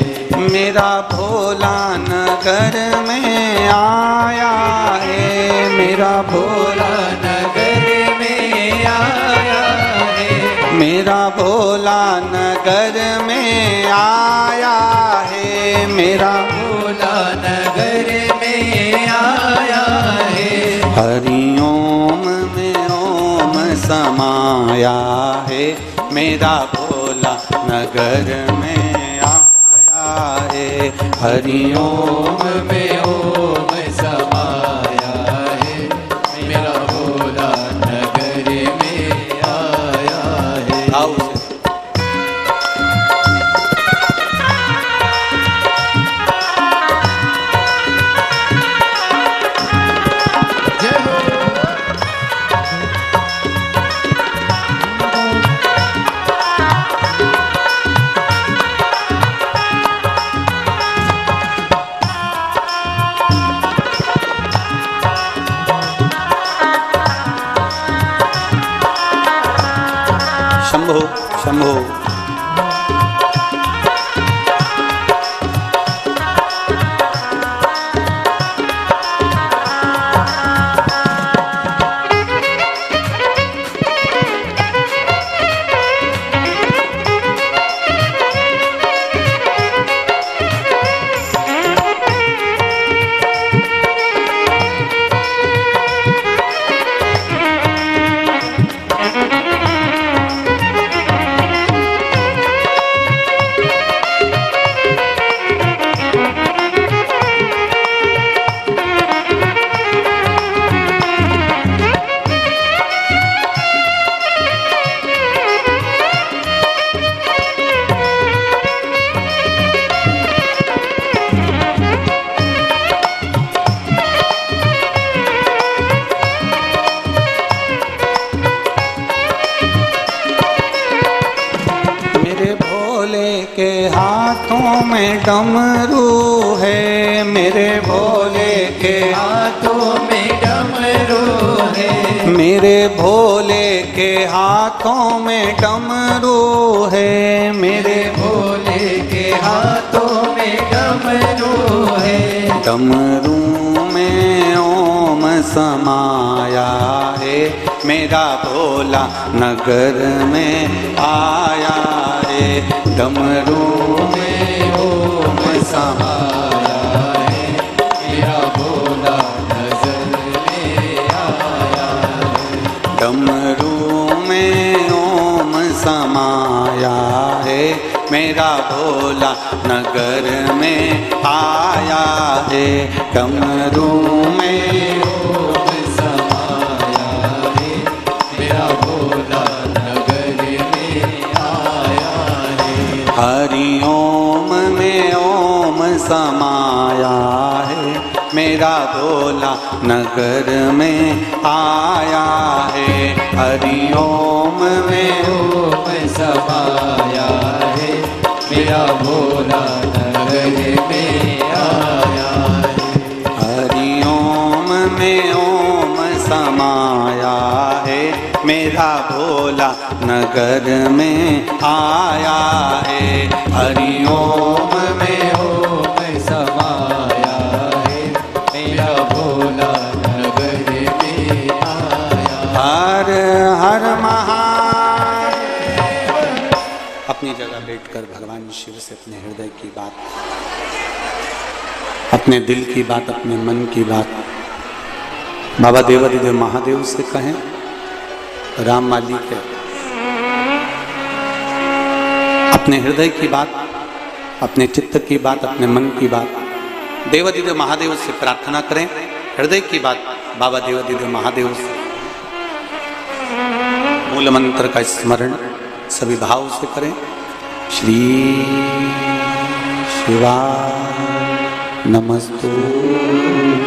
मेरा भोला नगर में आया है, मेरा भोला
नगर में आया है,
मेरा भोला नगर में आया है, मेरा
भोला नगर में आया है।
हरि ओम में ओम समाया है, मेरा भोला नगर में आया है। हरि
ओम में ओम समाया है, मेरा भोला नगर में आया है।
आओ शंभो शंभो। के हाथों में डमरू है, मेरे भोले के
हाथों में डमरू है,
मेरे भोले के हाथों में डमरू है, मेरे
भोले के हाथों में डमरू है।
डमरू में ओम समाया है, मेरा भोला नगर में आया है। डमरू
में ओम समाया है, मेरा भोला
समाया है, मेरा भोला नगर में आया है। डमरू में
ओम समाया है, मेरा भोला नगर में आया है।
हरि ओम में ओम समाया है, मेरा भोला नगर में आया है। हरि ओम में
ओम समाया है, मेरा भोला नगर में आया है।
हरि ओम में ओम समाया है, मेरा भोला नगर में आया है। हरि ओम में
ओम समाया है, मेरा भोला नगर में आया।
हर हर महादेव। अपनी जगह बैठकर भगवान शिव से अपने हृदय की बात, अपने दिल की बात, अपने मन की बात बाबा देवादिदेव महादेव से कहें। राम मालिक है, अपने हृदय की बात, अपने चित्त की बात, अपने मन की बात देवादिदेव महादेव से प्रार्थना करें। हृदय की बात बाबा देवादिदेव महादेव से, मूल मंत्र का स्मरण सभी भाव से करें। श्री शिवाय नमस्तुभ्यं,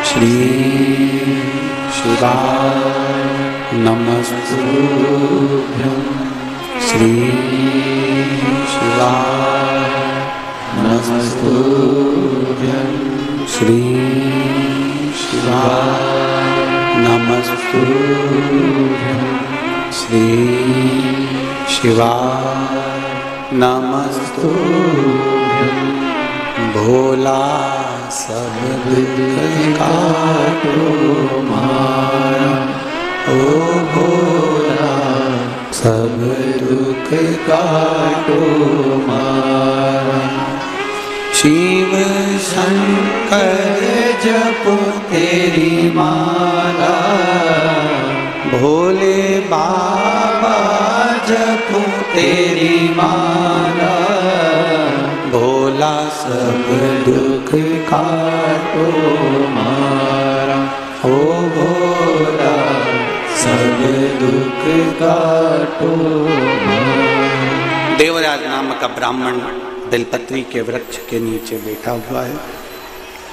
श्री शिवाय नमस्तुभ्यं, श्री शिवाय नमस्तुभ्यं, श्री शिवाय नमस्तुभ्यं, श्री शिवाय नमस्तुभ्यं। भोला सब दुख काटो मारा, ओ भोला सब दुख काटो मारा। शिव शंकर जपो तेरी माला, भोले बाबा जपो तेरी माला। भोला सब दुख काटो मारा, ओ भोला सब दुख काटो मारा। देवराज नाम का ब्राह्मण बेलपत्री के वृक्ष के नीचे बैठा हुआ है।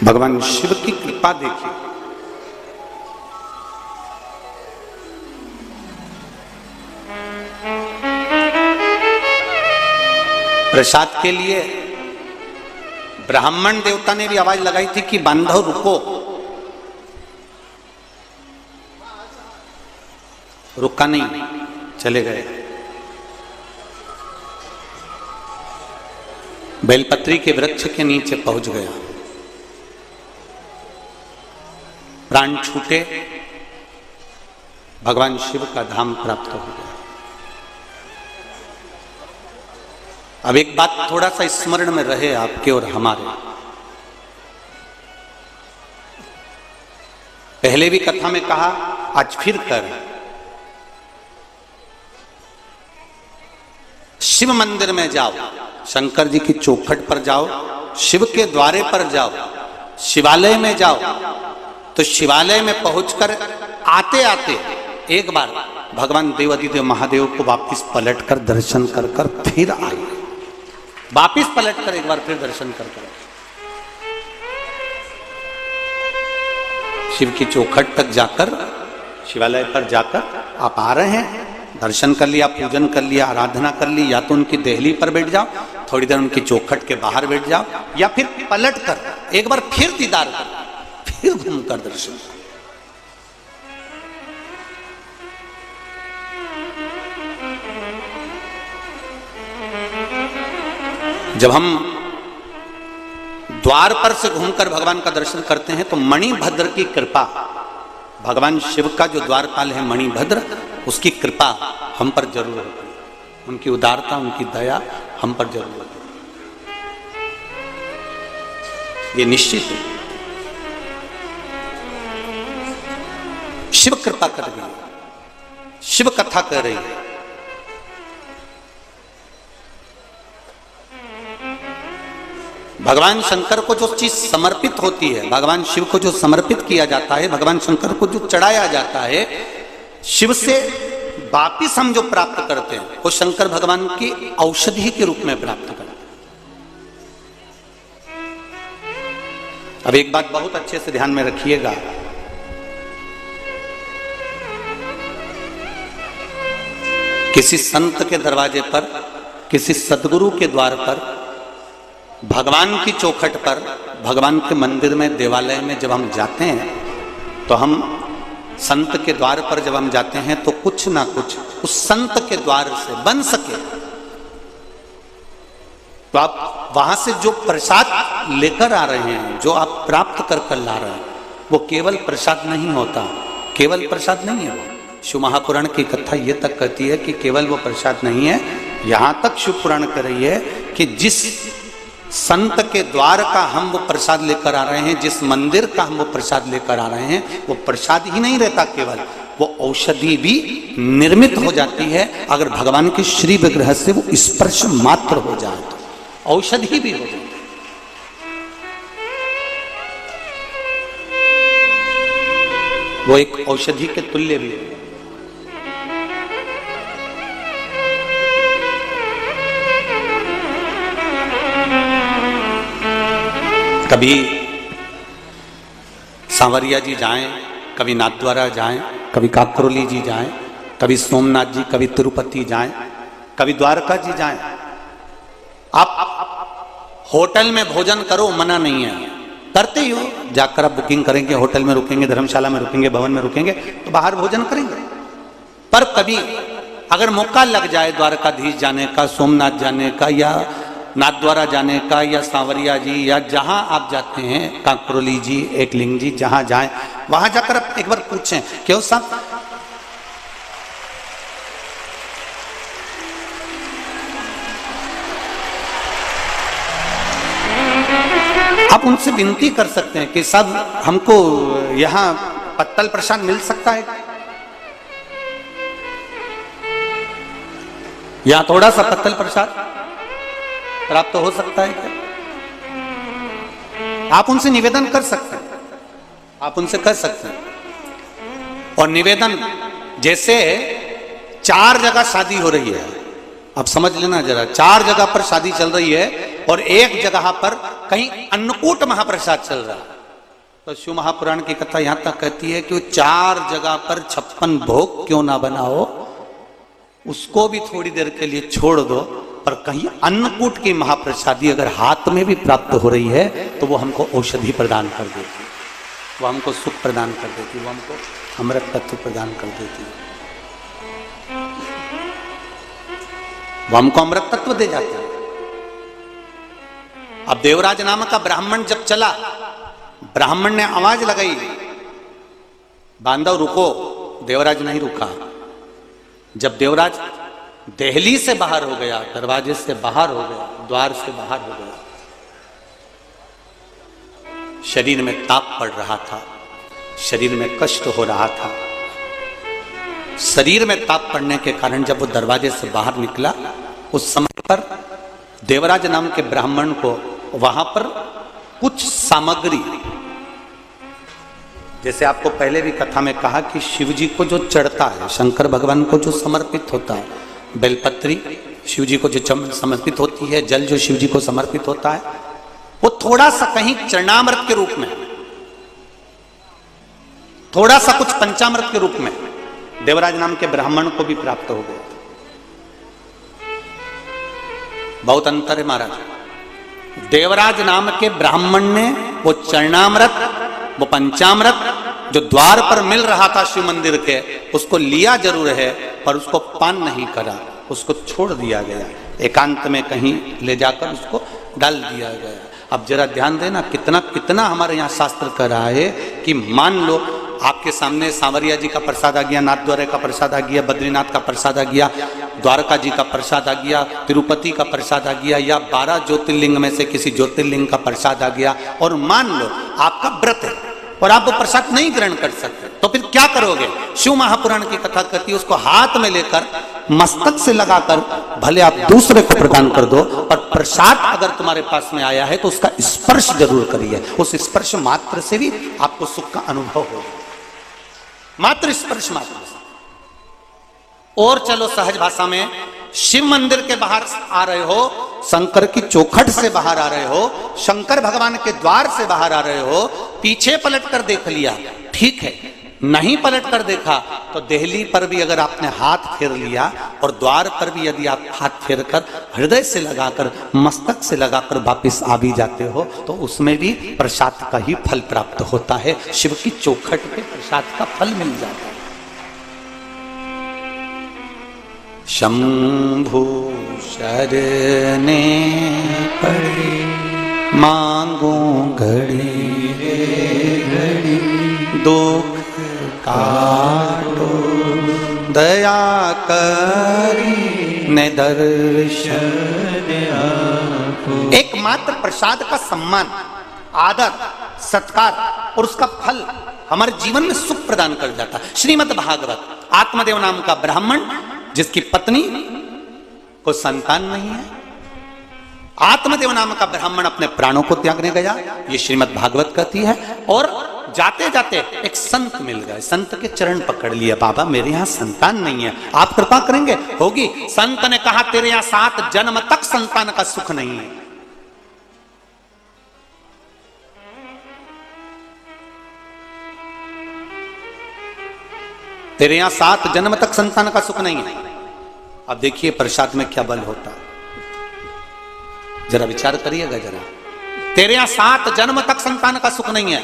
भगवान शिव की कृपा देखिए। प्रसाद के लिए ब्राह्मण देवता ने भी आवाज लगाई थी कि बांधव रुको, रुका नहीं, चले गए। बेलपत्री के वृक्ष के नीचे पहुंच गया, प्राण छूटे, भगवान शिव का धाम प्राप्त हो गया। अब एक बात थोड़ा सा स्मरण में रहे आपके और हमारे। पहले भी कथा में कहा, आज फिर कर। शिव मंदिर में जाओ, शंकर जी की चौखट पर जाओ, शिव के द्वारे पर जाओ, शिवालय में जाओ, तो शिवालय में पहुंचकर आते आते एक बार भगवान देवादिदेव महादेव को वापिस पलटकर दर्शन कर कर फिर आए। वापिस पलटकर एक बार फिर दर्शन कर कर शिव की चौखट तक जाकर, शिवालय पर जाकर आप आ रहे हैं, दर्शन कर लिया, पूजन कर लिया, आराधना कर ली, या तो उनकी देहली पर बैठ जाओ, थोड़ी देर उनकी चौखट के बाहर बैठ जाओ, या फिर पलट कर एक बार फिर दीदार कर, फिर घूमकर दर्शन कर। जब हम द्वार पर से घूमकर भगवान का दर्शन करते हैं तो मणिभद्र की कृपा, भगवान शिव का जो द्वारपाल है मणिभद्र, उसकी कृपा हम पर जरूर होती है, उनकी उदारता, उनकी दया हम पर जरूर होती है, ये निश्चित है। शिव कृपा कर रही है, शिव कथा कर रही है, भगवान शंकर को जो चीज समर्पित होती है, भगवान शिव को जो समर्पित किया जाता है, भगवान शंकर को जो चढ़ाया जाता है, शिव से वापिस हम जो प्राप्त करते हैं वो शंकर भगवान की औषधि के रूप में प्राप्त करते हैं। अब एक बात बहुत अच्छे से ध्यान में रखिएगा, किसी संत के दरवाजे पर, किसी सदगुरु के द्वार पर, भगवान की चौखट पर, भगवान के मंदिर में, देवालय में जब हम जाते हैं तो हम संत के द्वार पर जब हम जाते हैं तो कुछ ना कुछ उस संत के द्वार से बन सके, तो आप वहां से जो प्रसाद लेकर आ रहे हैं, जो आप प्राप्त कर कर ला रहे हैं, वो केवल प्रसाद नहीं होता, केवल प्रसाद नहीं है। शिव महापुराण की कथा ये तक कहती है कि केवल वो प्रसाद नहीं है, यहां तक शिव पुराण कह रही है कि जिस संत के द्वार का हम वो प्रसाद लेकर आ रहे हैं, जिस मंदिर का हम वो प्रसाद लेकर आ रहे हैं, वो प्रसाद ही नहीं रहता, केवल वो औषधि भी निर्मित हो जाती है। अगर भगवान के श्री विग्रह से वो स्पर्श मात्र हो जाए तो औषधि भी हो जाती है। वो एक औषधि के तुल्य भी है। कभी सांवरिया जी जाएं, कभी नाथद्वारा जाएं, कभी काकरोली जी जाएं, कभी सोमनाथ जी, कभी तिरुपति जाएं, कभी द्वारका जी जाएं। आप होटल में भोजन करो, मना नहीं है, करते ही हो, जाकर आप बुकिंग करेंगे, होटल में रुकेंगे, धर्मशाला में रुकेंगे, भवन में रुकेंगे तो बाहर भोजन करेंगे। पर कभी अगर मौका लग जाए द्वारकाधीश जाने का, सोमनाथ जाने का, या नाथद्वारा जाने का, या सांवरिया जी, या जहां आप जाते हैं, काकरोली जी, एकलिंग जी, जहां जाएं, वहां जाकर आप एक बार पूछें, क्यों साहब आप उनसे विनती कर सकते हैं कि साहब हमको यहां पत्तल प्रसाद मिल सकता है, यहां थोड़ा सा पत्तल प्रसाद प्राप्त तो हो सकता है क्या? आप उनसे निवेदन कर सकते हैं, आप उनसे कर सकते हैं। और निवेदन जैसे 4 जगह शादी हो रही है, आप समझ लेना जरा, 4 जगह पर शादी चल रही है और एक जगह पर कहीं अन्नकूट महाप्रसाद चल रहा है, तो शिव महापुराण की कथा यहां तक कहती है कि 4 जगह पर 56 भोग क्यों ना बनाओ, उसको भी थोड़ी देर के लिए छोड़ दो, पर कहीं अन्नकूट की महाप्रसादी अगर हाथ में भी प्राप्त हो रही है तो वो हमको औषधि प्रदान कर देती है, वो हमको सुख प्रदान कर देती है, वो हमको अमृत तत्व प्रदान कर देती है, वो हमको अमृत तत्व दे जाता है। अब देवराज नाम का ब्राह्मण जब चला, ब्राह्मण ने आवाज लगाई, बांधव रुको, देवराज नहीं रुका। जब देवराज दहली से बाहर हो गया, दरवाजे से बाहर हो गया, द्वार से बाहर हो गया, शरीर में ताप पड़ रहा था, शरीर में कष्ट हो रहा था। शरीर में ताप पड़ने के कारण जब वो दरवाजे से बाहर निकला, उस समय पर देवराज नाम के ब्राह्मण को वहां पर कुछ सामग्री, जैसे आपको पहले भी कथा में कहा कि शिव जी को जो चढ़ता है, शंकर भगवान को जो समर्पित होता है, बेलपत्री शिव जी को जो समर्पित होती है, जल जो शिव जी को समर्पित होता है, वो थोड़ा सा कहीं चरणामृत के रूप में, थोड़ा सा कुछ पंचामृत के रूप में देवराज नाम के ब्राह्मण को भी प्राप्त हो गया। बहुत अंतर है महाराज। देवराज नाम के ब्राह्मण ने वो चरणामृत, वो पंचामृत जो द्वार पर मिल रहा था शिव मंदिर के, उसको लिया जरूर है पर उसको पान नहीं करा, उसको छोड़ दिया गया, एकांत में कहीं ले जाकर उसको डाल दिया गया। अब जरा ध्यान देना, कितना कितना हमारे यहाँ शास्त्र कह रहा है कि मान लो आपके सामने सांवरिया जी का प्रसाद आ गया, नाथद्वारा का प्रसाद आ गया, बद्रीनाथ का प्रसाद आ गया, द्वारका जी का प्रसाद आ गया, तिरुपति का प्रसाद आ गया, या 12 ज्योतिर्लिंग में से किसी ज्योतिर्लिंग का प्रसाद आ गया, और मान लो आपका व्रत है, और आप वो प्रसाद नहीं ग्रहण कर सकते, तो फिर क्या करोगे? शिव महापुराण की कथा कहती है उसको हाथ में लेकर मस्तक से लगाकर भले आप दूसरे को प्रदान कर दो, और प्रसाद अगर तुम्हारे पास में आया है तो उसका स्पर्श जरूर करिए। उस स्पर्श मात्र से भी आपको सुख का अनुभव होगा, मात्र स्पर्श मात्र से। और चलो सहज भाषा में, शिव मंदिर के बाहर आ रहे हो, शंकर की चौखट से बाहर आ रहे हो, शंकर भगवान के द्वार से बाहर आ रहे हो, पीछे पलट कर देख लिया, ठीक है। नहीं पलट कर देखा तो देहली पर भी अगर आपने हाथ फेर लिया, और द्वार पर भी यदि आप हाथ फेर कर हृदय से लगाकर, मस्तक से लगाकर वापिस आ भी जाते हो, तो उसमें भी प्रसाद का ही फल प्राप्त होता है। शिव की चौखट पे प्रसाद का फल मिल जाता है। शंभु शरणे पड़े मांगो घड़ी घड़ी, दुख काटो दया करी ने दर्शन आपको। एकमात्र प्रसाद का सम्मान, आदर, सत्कार और उसका फल हमारे जीवन में सुख प्रदान कर जाता है। श्रीमद् भागवत, आत्मदेव नाम का ब्राह्मण जिसकी पत्नी को संतान नहीं है, आत्मदेव नाम का ब्राह्मण अपने प्राणों को त्यागने गया, ये श्रीमद् भागवत कहती है। और जाते जाते एक संत मिल गए, संत के चरण पकड़ लिया, बाबा मेरे यहाँ संतान नहीं है, आप कृपा करेंगे? होगी। संत ने कहा तेरे यहाँ 7 जन्म तक संतान का सुख नहीं है। तेरे यहां 7 जन्म तक संतान का सुख नहीं है। अब देखिए प्रसाद में क्या बल होता है, जरा विचार करिएगा जरा। तेरे यहां 7 जन्म तक संतान का सुख नहीं है,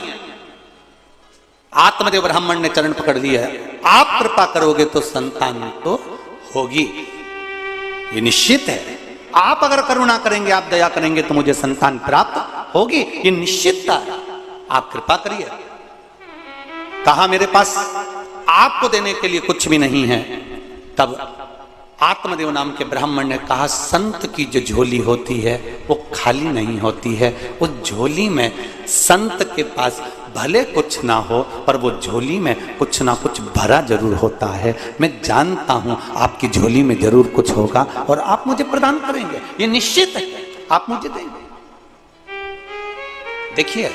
आत्मदेव ब्राह्मण ने चरण पकड़ लिया है, आप कृपा करोगे तो संतान तो होगी, ये निश्चित है। आप अगर करुणा करेंगे, आप दया करेंगे तो मुझे संतान प्राप्त होगी, ये निश्चितता है। आप कृपा करिए। कहा मेरे पास आपको देने के लिए कुछ भी नहीं है। तब आत्मदेव नाम के ब्राह्मण ने कहा संत की जो झोली होती है वो खाली नहीं होती है, उस झोली में संत के पास भले कुछ ना हो पर वो झोली में कुछ ना कुछ भरा जरूर होता है। मैं जानता हूं आपकी झोली में जरूर कुछ होगा और आप मुझे प्रदान करेंगे, ये निश्चित है, आप मुझे देंगे। देखिए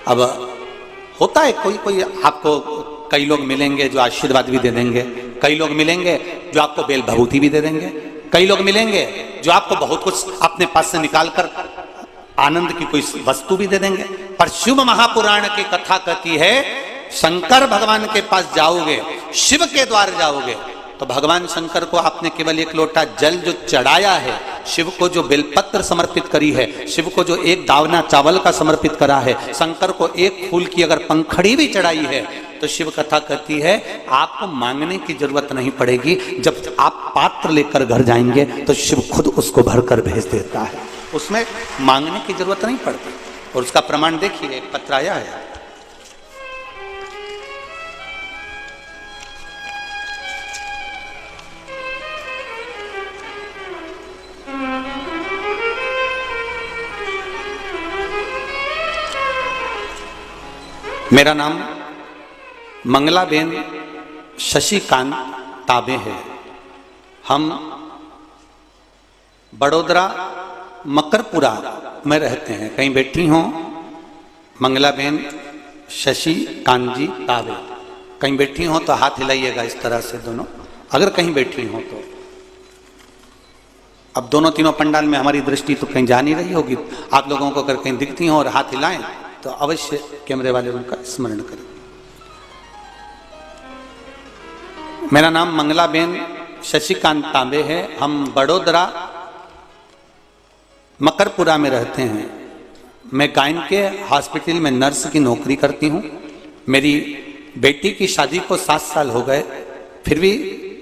अब होता है कोई कोई आपको, कई लोग मिलेंगे जो आशीर्वाद भी दे देंगे, कई लोग मिलेंगे जो आपको बेल भभूति भी दे देंगे, कई लोग मिलेंगे जो आपको बहुत कुछ अपने पास से निकालकर आनंद की कोई वस्तु भी दे देंगे। पर शिव महापुराण की कथा कहती है शंकर भगवान के पास जाओगे, शिव के द्वार जाओगे तो भगवान शंकर को आपने केवल 1 लोटा जल जो चढ़ाया है, शिव को जो बेलपत्र समर्पित करी है, शिव को जो 1 दावना चावल का समर्पित करा है, शंकर को 1 फूल की अगर पंखड़ी भी चढ़ाई है, तो शिव कथा कहती है आपको मांगने की जरूरत नहीं पड़ेगी। जब आप पात्र लेकर घर जाएंगे तो शिव खुद उसको भरकर भेज देता है, उसमें मांगने की जरूरत नहीं पड़ती। और उसका प्रमाण देखिए, एक पत्र आया है, मेरा नाम मंगलाबेन शशिकांत ताबे है। हम बड़ोदरा मकरपुरा में रहते हैं। कहीं बैठी हो मंगलाबेन शशिकांत जी ताबे, कहीं बैठी हो तो हाथ हिलाइएगा इस तरह से दोनों, अगर कहीं बैठी हो तो। अब दोनों तीनों पंडाल में हमारी दृष्टि तो कहीं जा नहीं रही होगी, आप लोगों को अगर कहीं दिखती हो और हाथ हिलाएं तो अवश्य कैमरे वाले उनका स्मरण करें। मेरा नाम मंगलाबेन शशिकांत तांबे है। हम बड़ोदरा मकरपुरा में रहते हैं। मैं गायन के हॉस्पिटल में नर्स की नौकरी करती हूँ। मेरी बेटी की शादी को 7 साल हो गए, फिर भी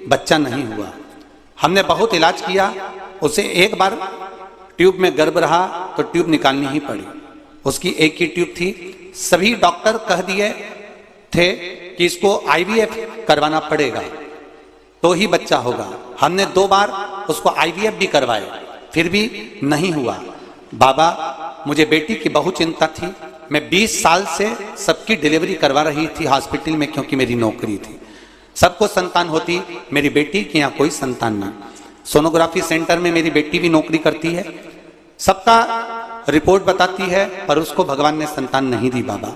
बच्चा नहीं हुआ। हमने बहुत इलाज किया, उसे एक बार ट्यूब में गर्भ रहा तो ट्यूब निकालनी ही पड़ी। उसकी एक ही ट्यूब थी। सभी डॉक्टर कह दिए थे कि इसको IVF करवाना पड़ेगा तो ही बच्चा होगा। हमने 2 बार उसको IVF भी करवाए, फिर भी नहीं हुआ। बाबा, मुझे बेटी की बहुत चिंता थी, मैं 20 साल से सबकी डिलीवरी करवा रही थी हॉस्पिटल में, क्योंकि मेरी नौकरी थी। सबको संतान होती, मेरी बेटी के यहाँ कोई संतान ना। सोनोग्राफी सेंटर में मेरी बेटी भी नौकरी करती है, सबका रिपोर्ट बताती है, पर उसको भगवान ने संतान नहीं दी बाबा।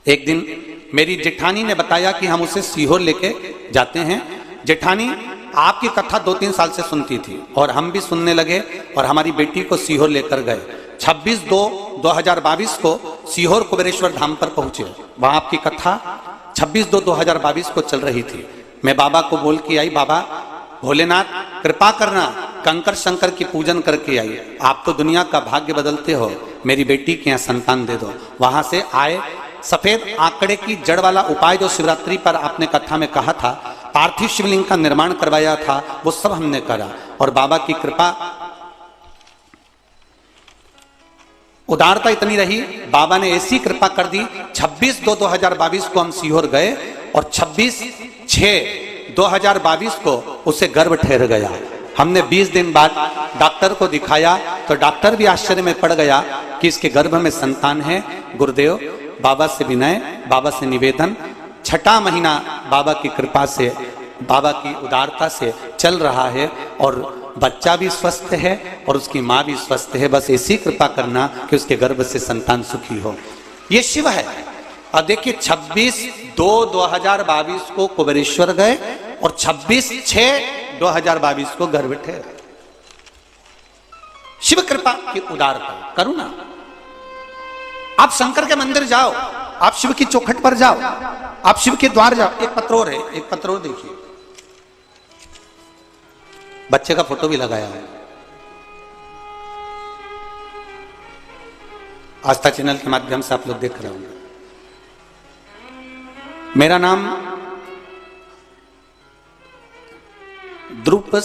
एक दिन मेरी जेठानी ने बताया कि हम उसे सीहोर लेके जाते हैं। जेठानी आपकी कथा 2-3 साल से सुनती थी और हम भी सुनने लगे और हमारी बेटी को सीहोर लेकर गए। 26/2/2022 को सीहोर कुबेरेश्वर धाम पर पहुंचे। वहां आपकी कथा 26/2/2022 को चल रही थी। मैं बाबा को बोल के आई, बाबा भोलेनाथ कृपा करना, कंकर शंकर की पूजन करके आई, आप तो दुनिया का भाग्य बदलते हो, मेरी बेटी के यहाँ संतान दे दो। वहां से आए, सफेद आंकड़े की जड़ वाला उपाय जो शिवरात्रि पर आपने कथा में कहा था, पार्थिव शिवलिंग का निर्माण करवाया था, वो सब हमने करा और बाबा की कृपा उदारता इतनी रही, बाबा ने ऐसी कृपा कर दी। 26/2/2022 को हम सीहोर गए और 26/6/2022 को उसे गर्भ ठहर गया। हमने 20 दिन बाद डॉक्टर को दिखाया तो डॉक्टर भी आश्चर्य में पड़ गया कि इसके गर्भ में संतान है। गुरुदेव बाबा से विनय, बाबा से निवेदन, 6ठा महीना बाबा की कृपा से, बाबा की उदारता से चल रहा है और बच्चा भी स्वस्थ है और उसकी माँ भी स्वस्थ है। बस ऐसी कृपा करना कि उसके गर्भ से संतान सुखी हो। ये शिव है। और देखिए 26/2/2022 को कुबेरेश्वर गए और 26/6/2022 को गर्भ ठहरे। शिव कृपा की उदारता, करुणा। आप शंकर के मंदिर जाओ, आप शिव की चौखट पर जाओ, आप शिव के द्वार जाओ। एक पत्रोर है, एक पत्रोर देखिए, बच्चे का फोटो भी लगाया है। आस्था चैनल के माध्यम से आप लोग देख रहे होंगे। मेरा नाम ध्रुव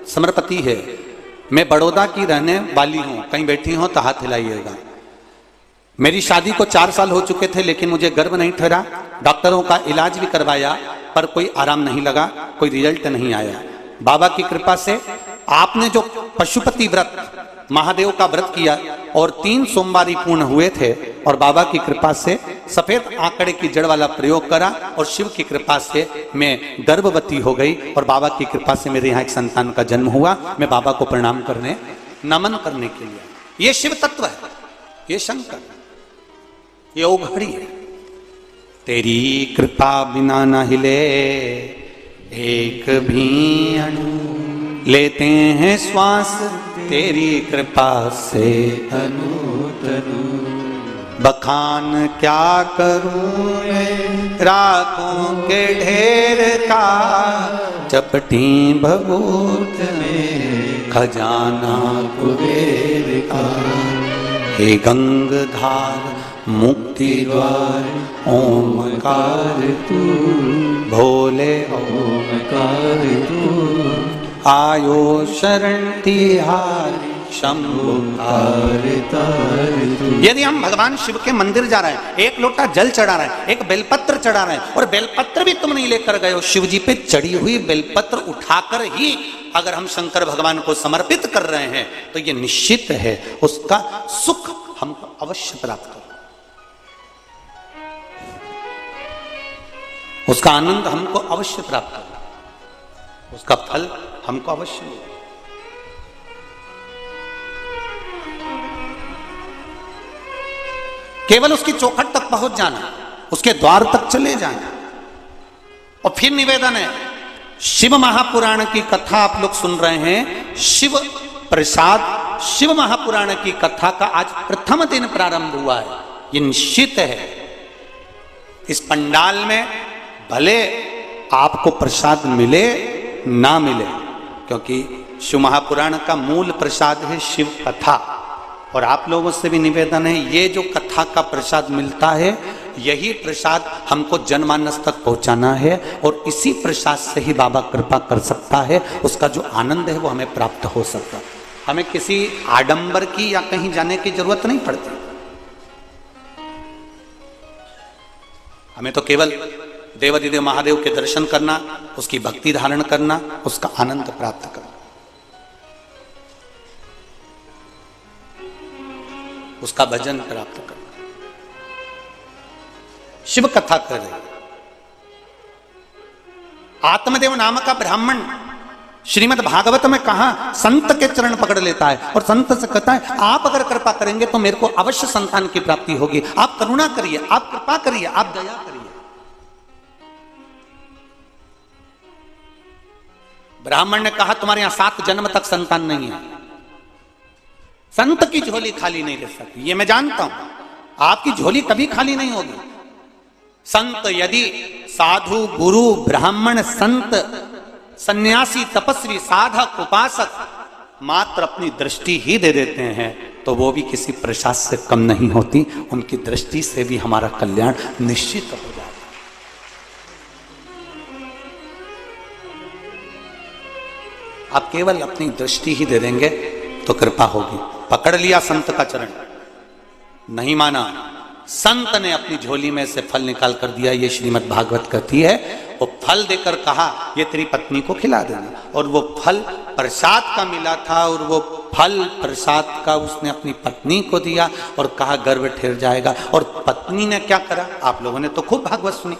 समर्पति है। मैं बड़ौदा की रहने वाली हूं। कहीं बैठी हो तो हाथ हिलाइएगा। मेरी शादी को 4 साल हो चुके थे, लेकिन मुझे गर्भ नहीं ठहरा। डॉक्टरों का इलाज भी करवाया पर कोई आराम नहीं लगा, कोई रिजल्ट नहीं आया। बाबा की कृपा से आपने जो पशुपति व्रत, महादेव का व्रत किया और 3 सोमवारी पूर्ण हुए थे और बाबा की कृपा से सफेद आंकड़े की जड़ वाला प्रयोग करा और शिव की कृपा से मैं गर्भवती हो गई और बाबा की कृपा से मेरे यहाँ एक संतान का जन्म हुआ। मैं बाबा को प्रणाम करने, नमन करने के लिए। ये शिव तत्व है, ये शंकर, ये ओघड़ी है। तेरी कृपा बिना न हिले एक भी अणु, लेते हैं श्वास तेरी कृपा से तनु तनु। बखान क्या करूं मैं रातों के ढेर का, चपटी भभूत में खजाना कुबेर का। हे गंगधार मुक्ति द्वार ओमकार तू, भोले ओमकार तू। आयो शरण तिहारी शंभुकार तार तू। यदि हम भगवान शिव के मंदिर जा रहे हैं, एक लोटा जल चढ़ा रहे हैं, एक बेलपत्र चढ़ा रहे हैं और बेलपत्र भी तुम नहीं लेकर गए हो, शिव जी पे चढ़ी हुई बेलपत्र उठाकर ही अगर हम शंकर भगवान को समर्पित कर रहे हैं तो ये निश्चित है उसका सुख हमको अवश्य प्राप्त हो, उसका आनंद हमको अवश्य प्राप्त हो, उसका फल हमको अवश्य मिले। केवल उसकी चौखट तक पहुंच जाना, उसके द्वार तक चले जाना। और फिर निवेदन है, शिव महापुराण की कथा आप लोग सुन रहे हैं। शिव प्रसाद, शिव महापुराण की कथा का आज प्रथम दिन प्रारंभ हुआ है। ये निश्चित है इस पंडाल में भले आपको प्रसाद मिले ना मिले, क्योंकि शिव महापुराण का मूल प्रसाद है शिव कथा। और आप लोगों से भी निवेदन है, ये जो कथा का प्रसाद मिलता है यही प्रसाद हमको जनमानस तक पहुंचाना है और इसी प्रसाद से ही बाबा कृपा कर सकता है। उसका जो आनंद है वो हमें प्राप्त हो सकता है। हमें किसी आडंबर की या कहीं जाने की जरूरत नहीं पड़ती। हमें तो केवल देवाधिदेव महादेव के दर्शन करना, उसकी भक्ति धारण करना, उसका आनंद प्राप्त करना। उसका भजन प्राप्त करना। शिव कथा कर रहे, आत्मदेव नाम का ब्राह्मण श्रीमद् भागवत में कहा संत के चरण पकड़ लेता है और संत से कहता है आप अगर कृपा करेंगे तो मेरे को अवश्य संतान की प्राप्ति होगी, आप करुणा करिए, आप कृपा करिए, आप दया करिए। ब्राह्मण ने कहा तुम्हारे यहां 7 जन्म तक संतान नहीं है, संत की झोली खाली नहीं रह सकती, ये मैं जानता हूं, आपकी झोली कभी खाली नहीं होगी। संत यदि साधु गुरु ब्राह्मण संत सन्यासी तपस्वी साधक उपासक मात्र अपनी दृष्टि ही दे देते हैं तो वो भी किसी प्रसाद से कम नहीं होती, उनकी दृष्टि से भी हमारा कल्याण निश्चित हो जाता है। आप केवल अपनी दृष्टि ही दे देंगे तो कृपा होगी। पकड़ लिया संत का चरण, नहीं माना, संत ने अपनी झोली में से फल निकाल कर दिया, ये श्रीमद् भागवत कहती है। वो फल देकर कहा ये तेरी पत्नी को खिला देना, और वो फल प्रसाद का मिला था और वो फल प्रसाद का उसने अपनी पत्नी को दिया और कहा गर्भ ठहर जाएगा। और पत्नी ने क्या करा, आप लोगों ने तो खूब भागवत सुनी,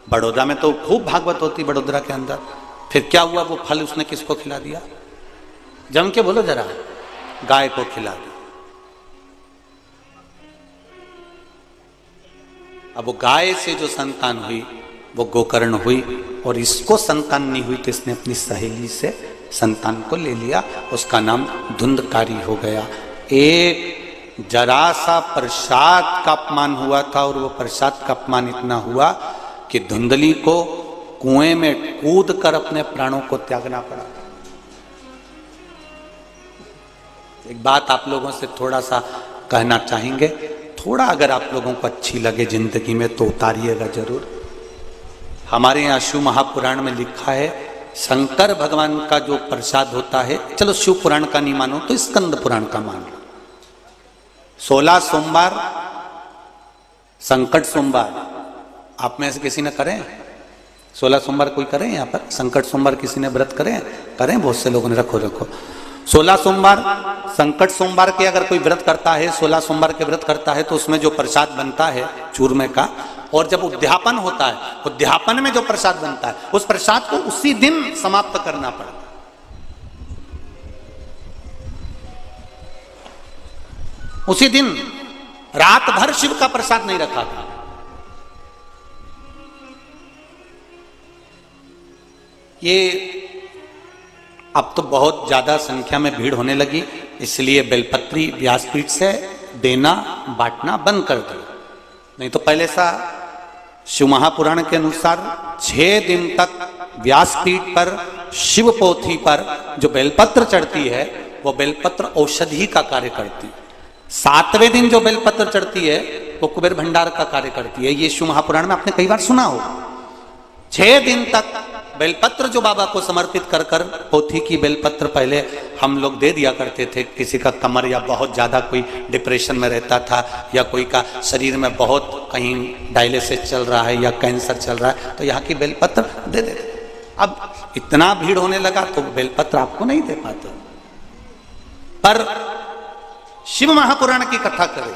बड़ौदा में तो खूब भागवत होती, बड़ोदरा के अंदर। फिर क्या हुआ, वो फल उसने किसको खिला दिया, जम के बोलो जरा, गाय को खिला दिया। अब वो गाय से जो संतान हुई वो गोकर्ण हुई, और इसको संतान नहीं हुई तो इसने अपनी सहेली से संतान को ले लिया, उसका नाम धुंधकारी हो गया। एक जरा सा प्रसाद का अपमान हुआ था, और वो प्रसाद का अपमान इतना हुआ कि धुंधली को कुएं में कूद कर अपने प्राणों को त्यागना पड़ा। एक बात आप लोगों से थोड़ा सा कहना चाहेंगे, थोड़ा अगर आप लोगों को अच्छी लगे जिंदगी में तो उतारिएगा जरूर। हमारे यहाँ शिव महापुराण में लिखा है शंकर भगवान का जो प्रसाद होता है, चलो शिव पुराण का नहीं मानो तो स्कंद पुराण का मान लो, 16 सोमवार संकट सोमवार आप में से किसी ने करें? 16 सोमवार कोई करें यहाँ पर? संकट सोमवार किसी ने व्रत करें? बहुत से लोगों ने, रखो 16 सोमवार संकट सोमवार के अगर कोई व्रत करता है, 16 सोमवार के व्रत करता है तो उसमें जो प्रसाद बनता है चूरमे का, और जब उद्यापन होता है, उद्यापन में जो प्रसाद बनता है उस प्रसाद को उसी दिन समाप्त करना पड़ता है। उसी दिन रात भर शिव का प्रसाद नहीं रखा था। ये अब तो बहुत ज्यादा संख्या में भीड़ होने लगी, इसलिए बेलपत्री व्यासपीठ से देना बांटना बंद कर दिया। नहीं तो पहले सा शिव महापुराण के अनुसार 6 दिन तक व्यासपीठ पर शिव पोथी पर जो बेलपत्र चढ़ती है वो बेलपत्र औषधि का कार्य करती है। 7वें दिन जो बेलपत्र चढ़ती है वो कुबेर भंडार का कार्य करती है। ये शिव महापुराण में आपने कई बार सुना हो। 6 दिन तक बेलपत्र जो बाबा को समर्पित कर कर, पोथी की बेलपत्र पहले हम लोग दे दिया करते थे। किसी का कमर या बहुत ज़्यादा कोई डिप्रेशन में रहता था, या कोई का शरीर में बहुत कहीं डायलिसिस चल रहा है या कैंसर चल रहा है, तो यहाँ की बेलपत्र दे देते। अब इतना भीड़ होने लगा तो बेलपत्र आपको नहीं दे पाते। पर शिव महापुराण की कथा करे,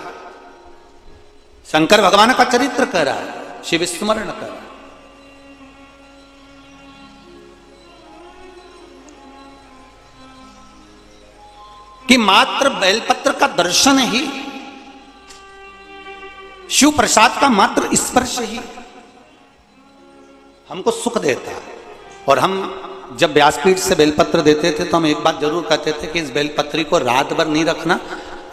शंकर भगवान का चरित्र कह रहा है, शिव स्मरण कर रहा है। कि मात्र बेलपत्र का दर्शन ही, शिव प्रसाद का मात्र स्पर्श ही हमको सुख देता है। और हम जब व्यासपीठ से बेलपत्र देते थे तो हम एक बात जरूर कहते थे कि इस बेलपत्री को रात भर नहीं रखना,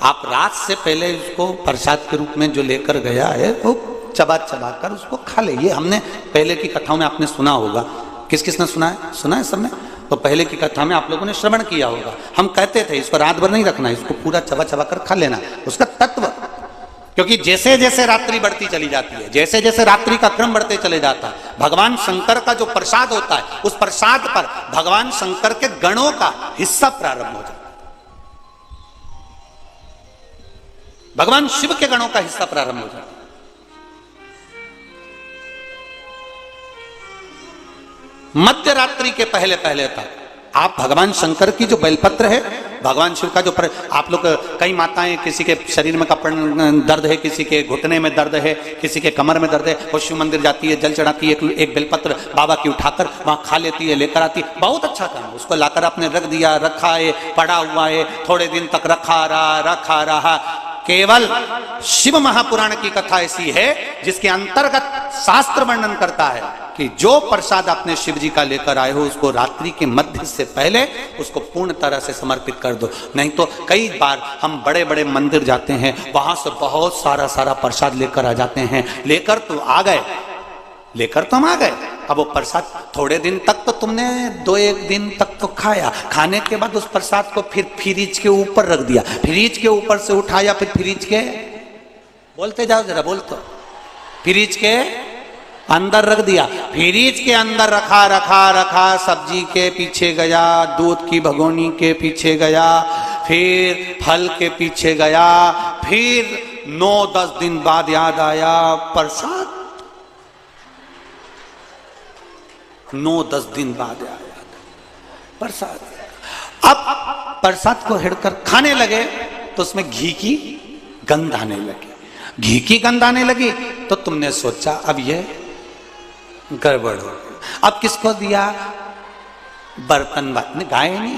आप रात से पहले उसको प्रसाद के रूप में जो लेकर गया है वो चबा चबा कर उसको खा ले। ये हमने पहले की कथाओं में आपने सुना होगा। किस किस ने सुना है? सुना है सबने? तो पहले की कथा में आप लोगों ने श्रवण किया होगा। हम कहते थे इसको रात भर नहीं रखना, इसको पूरा चबा चबा कर खा लेना। उसका तत्व, क्योंकि जैसे जैसे रात्रि बढ़ती चली जाती है, जैसे जैसे रात्रि का क्रम बढ़ते चले जाता है, भगवान शंकर का जो प्रसाद होता है उस प्रसाद पर भगवान शंकर के गणों का हिस्सा प्रारंभ हो जाता है। भगवान शिव के गणों का हिस्सा प्रारंभ हो जाता है। मध्य रात्रि के पहले पहले तक आप भगवान शंकर की जो बेलपत्र है भगवान शिव का जो आप लोग कई माताएं, किसी के शरीर में कपड़ दर्द है, किसी के घुटने में दर्द है, किसी के कमर में दर्द है, वो शिव मंदिर जाती है, जल चढ़ाती है, एक बेलपत्र बाबा की उठाकर वहां खा लेती है, लेकर आती है, बहुत अच्छा काम। उसको लाकर आपने रख दिया, रखा है, पड़ा हुआ है, थोड़े दिन तक रखा रहा। केवल शिव महापुराण की कथा ऐसी है जिसके अंतर्गत शास्त्र वर्णन करता है कि जो प्रसाद आपने शिव जी का लेकर आए हो उसको रात्रि के मध्य से पहले उसको पूर्ण तरह से समर्पित कर दो। नहीं तो कई बार हम बड़े बड़े मंदिर जाते हैं, वहां से बहुत सारा प्रसाद लेकर आ जाते हैं, लेकर तो आ गए, लेकर तो हम आ गए, अब वो प्रसाद थोड़े दिन तक तो तुमने 2-1 दिन तक तो खाया, खाने के बाद उस प्रसाद को फिर फ्रिज के ऊपर रख दिया, फ्रिज के ऊपर से उठाया, फिर फ्रिज के, बोलते जाओ जरा, बोल तो, फ्रिज के अंदर रख दिया, फ्रिज के अंदर रखा, सब्जी के पीछे गया, दूध की भगोनी के पीछे गया, फिर फल के पीछे गया, फिर 9-10 दिन बाद याद आया प्रसाद, 9-10 दिन बाद आया प्रसाद। अब प्रसाद को हिड़कर खाने लगे तो उसमें घी की गंध आने लगी, घी की गंध आने लगी तो तुमने सोचा अब ये गड़बड़ हो गया। अब किसको दिया? बर्तन वाले, गाय नहीं,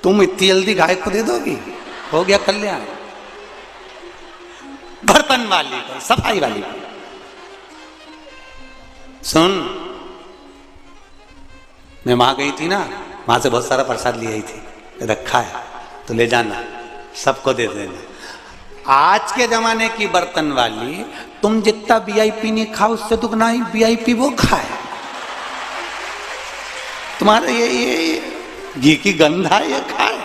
तुम इतनी जल्दी गाय को दे दोगी? हो गया कल्याण। बर्तन वाली को, सफाई वाली को, सुन, मैं वहां गई थी ना, वहां से बहुत सारा प्रसाद ले आई थी, रखा है तो ले जाना, सबको दे देना। आज के जमाने की बर्तन वाली, तुम जितना वीआईपी नहीं खाओ उससे दुगना ही वीआईपी वो खाए। तुम्हारा ये घी की गंधा ये खाए।